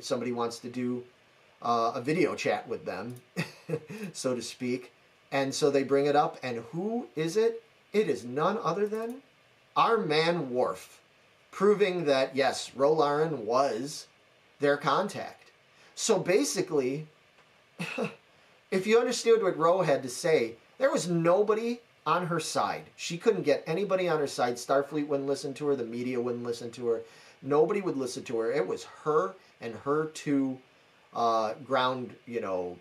Somebody wants to do a video chat with them, so to speak. And so they bring it up, and who is it? It is none other than our man Worf, proving that, yes, Ro Laren was their contact. So basically, if you understood what Ro had to say, there was nobody on her side. She couldn't get anybody on her side. Starfleet wouldn't listen to her. The media wouldn't listen to her. Nobody would listen to her. It was her and her two ground,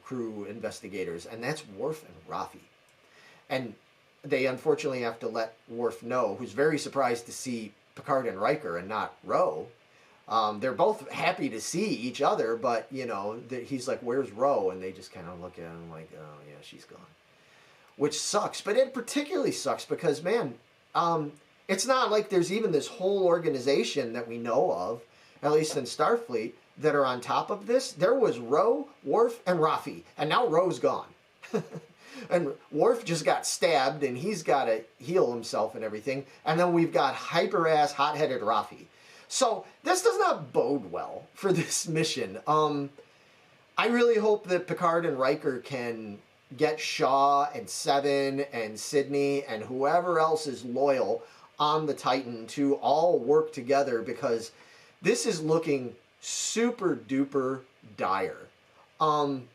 crew investigators, and that's Worf and Raffi. And they unfortunately have to let Worf know, who's very surprised to see Picard and Riker and not Ro. They're both happy to see each other, but, he's like, where's Ro? And they just kind of look at him like, oh, yeah, she's gone. Which sucks. But it particularly sucks because, man, it's not like there's even this whole organization that we know of, at least in Starfleet, that are on top of this. There was Ro, Worf, and Raffi, and now Ro's gone. And Worf just got stabbed, and he's got to heal himself and everything. And then we've got hyper-ass, hot-headed Raffi. So this does not bode well for this mission. I really hope that Picard and Riker can get Shaw and Seven and Sydney and whoever else is loyal on the Titan to all work together, because this is looking super duper dire. And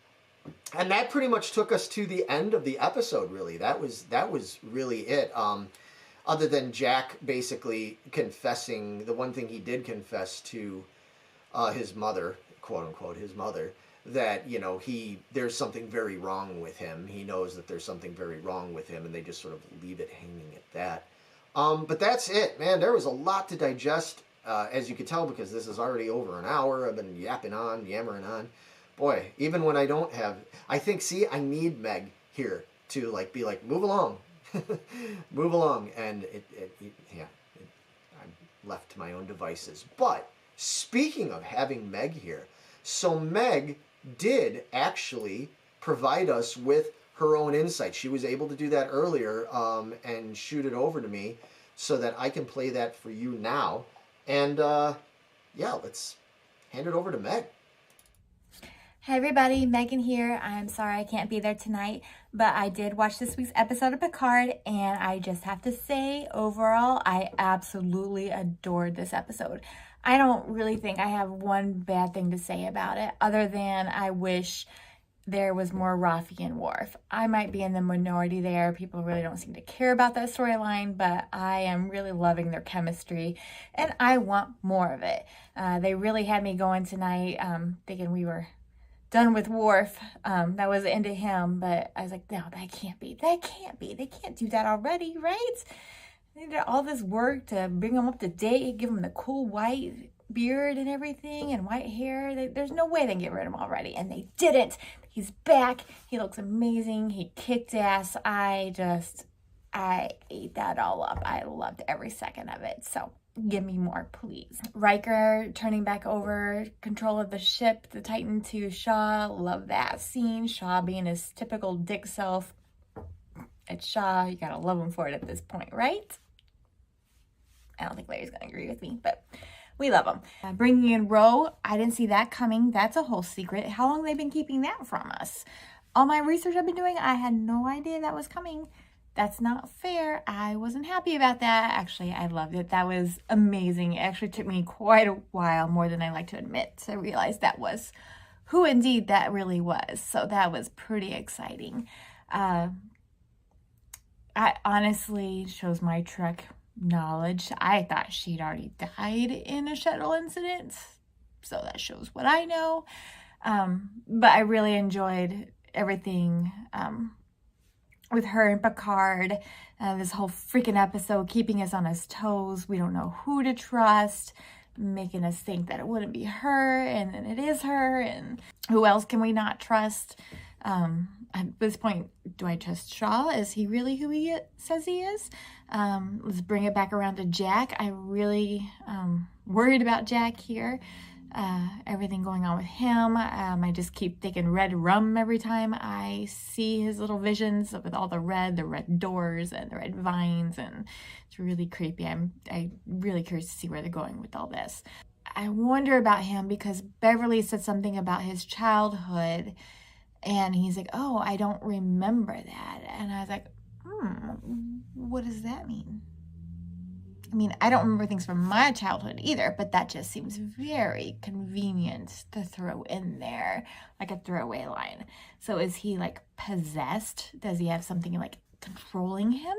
that pretty much took us to the end of the episode, really. That was really it. Other than Jack basically confessing, the one thing he did confess to his mother, quote unquote, his mother, that, you know, there's something very wrong with him. He knows that there's something very wrong with him, and they just sort of leave it hanging at that. But that's it, man. There was a lot to digest, as you could tell, because this is already over an hour. I've been yammering on. Boy, even when I don't have, I think, see, I need Meg here to like be like, move along, move along, and I'm left to my own devices. But speaking of having Meg here, so Meg did actually provide us with her own insight. She was able to do that earlier and shoot it over to me so that I can play that for you now. And yeah, let's hand it over to Meg. Hey everybody, Megan here. I'm sorry I can't be there tonight, but I did watch this week's episode of Picard, and I just have to say, overall, I absolutely adored this episode. I don't really think I have one bad thing to say about it, other than I wish there was more Rafi and Worf. I might be in the minority there. People really don't seem to care about that storyline, but I am really loving their chemistry, and I want more of it. They really had me going tonight, thinking we were done with Worf. That was into him, but I was like, no, that can't be. They can't do that already, right? They did all this work to bring him up to date, give him the cool white beard and everything, and white hair. There's no way they can get rid of him already, and they didn't. He's back. He looks amazing. He kicked ass. I ate that all up. I loved every second of it. So give me more, please. Riker turning back over control of the ship, the Titan, to Shaw. Love that scene. Shaw being his typical dick self. It's Shaw. You gotta love him for it at this point, right? I don't think Larry's gonna agree with me, but we love him. Bringing in Ro, I didn't see that coming. That's a whole secret. How long have they been keeping that from us? All my research I've been doing, I had no idea that was coming. That's not fair. I wasn't happy about that. Actually, I loved it. That was amazing. It actually took me quite a while, more than I like to admit, to realize that was who indeed that really was. So that was pretty exciting. I honestly shows my Trek knowledge. I thought she'd already died in a shuttle incident, so that shows what I know. But I really enjoyed everything with her and Picard, this whole freaking episode, keeping us on his toes. We don't know who to trust, making us think that it wouldn't be her, and then it is her, and who else can we not trust? At this point, do I trust Shaw? Is he really who he says he is? Let's bring it back around to Jack. I really worried about Jack here. Everything going on with him. I just keep thinking red rum every time I see his little visions with all the red doors and the red vines, and it's really creepy. I'm really curious to see where they're going with all this. I wonder about him because Beverly said something about his childhood, and he's like, oh, I don't remember that. And I was like, what does that mean? I mean, I don't remember things from my childhood either, but that just seems very convenient to throw in there, like a throwaway line. So is he like possessed? Does he have something like controlling him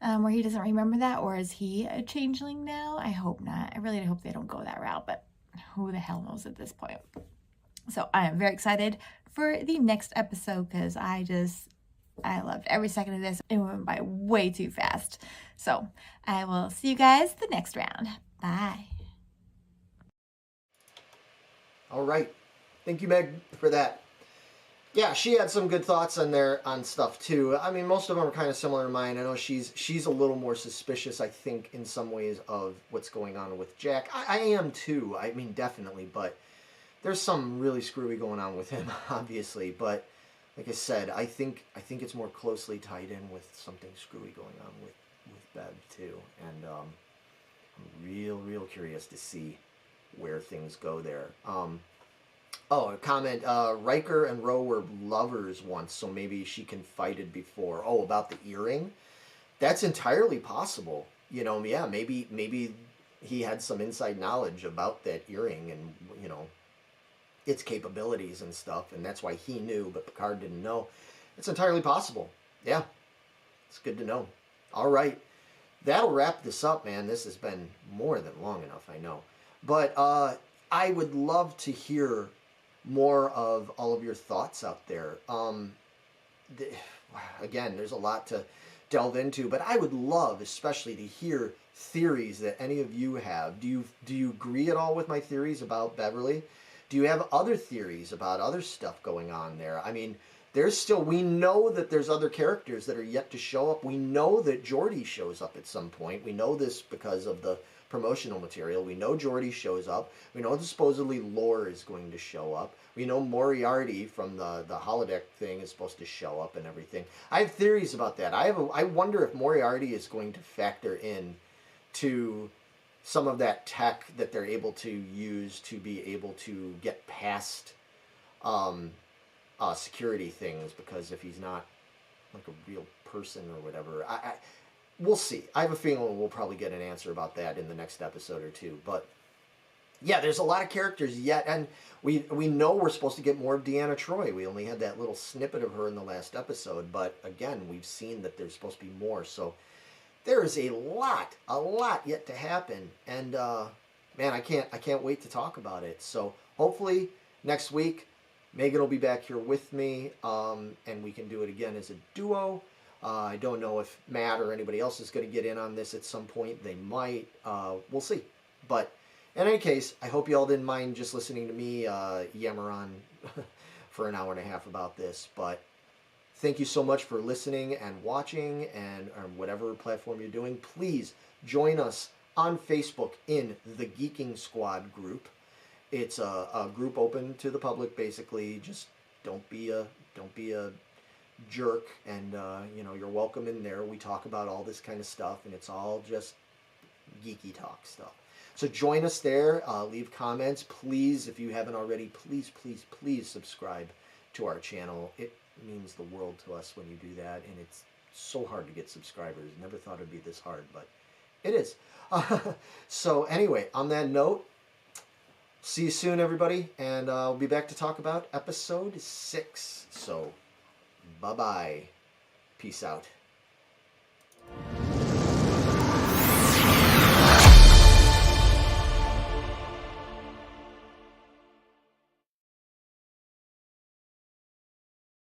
where he doesn't remember that? Or is he a changeling now? I hope not. I really hope they don't go that route, but who the hell knows at this point? So I am very excited for the next episode because I loved every second of this. It went by way too fast. So I will see you guys the next round. Bye. All right. Thank you, Meg, for that. Yeah, she had some good thoughts on stuff too. I mean, most of them are kind of similar to mine. I know she's a little more suspicious, I think, in some ways of what's going on with Jack. I am too. I mean, definitely, but there's some really screwy going on with him, obviously. But like I said, I think it's more closely tied in with something screwy going on with Bev too, and I'm real curious to see where things go there. Oh, a comment. Riker and Ro were lovers once, so maybe she confided before. Oh, about the earring? That's entirely possible. you know, yeah, maybe he had some inside knowledge about that earring and, you know, its capabilities and stuff, and that's why he knew, but Picard didn't know. It's entirely possible. Yeah, it's good to know. All right, that'll wrap this up, man. This has been more than long enough, I know. But I would love to hear more of all of your thoughts out there. Again, there's a lot to delve into, but I would love especially to hear theories that any of you have. Do you agree at all with my theories about Beverly? Do you have other theories about other stuff going on there? I mean, we know that there's other characters that are yet to show up. We know that Geordi shows up at some point. We know this because of the promotional material. We know Geordi shows up. We know supposedly Lore is going to show up. We know Moriarty from the holodeck thing is supposed to show up and everything. I have theories about that. I wonder if Moriarty is going to factor in to some of that tech that they're able to use to be able to get past security things, because if he's not like a real person or whatever, we'll see. I have a feeling we'll probably get an answer about that in the next episode or two. But yeah, there's a lot of characters yet, and we know we're supposed to get more of Deanna Troi. We only had that little snippet of her in the last episode, but again, we've seen that there's supposed to be more. So there is a lot yet to happen, and man, I can't wait to talk about it. So hopefully next week Megan will be back here with me, and we can do it again as a duo. I don't know if Matt or anybody else is going to get in on this at some point. They might. We'll see. But in any case, I hope you all didn't mind just listening to me yammer on for an hour and a half about this. But thank you so much for listening and watching, and on whatever platform you're doing. Please join us on Facebook in the Geeking Squad group. It's a group open to the public, basically. Just don't be a jerk, and you know, you're welcome in there. We talk about all this kind of stuff, and it's all just geeky talk stuff. So join us there. Leave comments, please. If you haven't already, please subscribe to our channel. It means the world to us when you do that, and it's so hard to get subscribers. Never thought it'd be this hard, but it is. So anyway, on that note, see you soon, everybody, and I'll be back to talk about episode 6. So bye-bye. Peace out.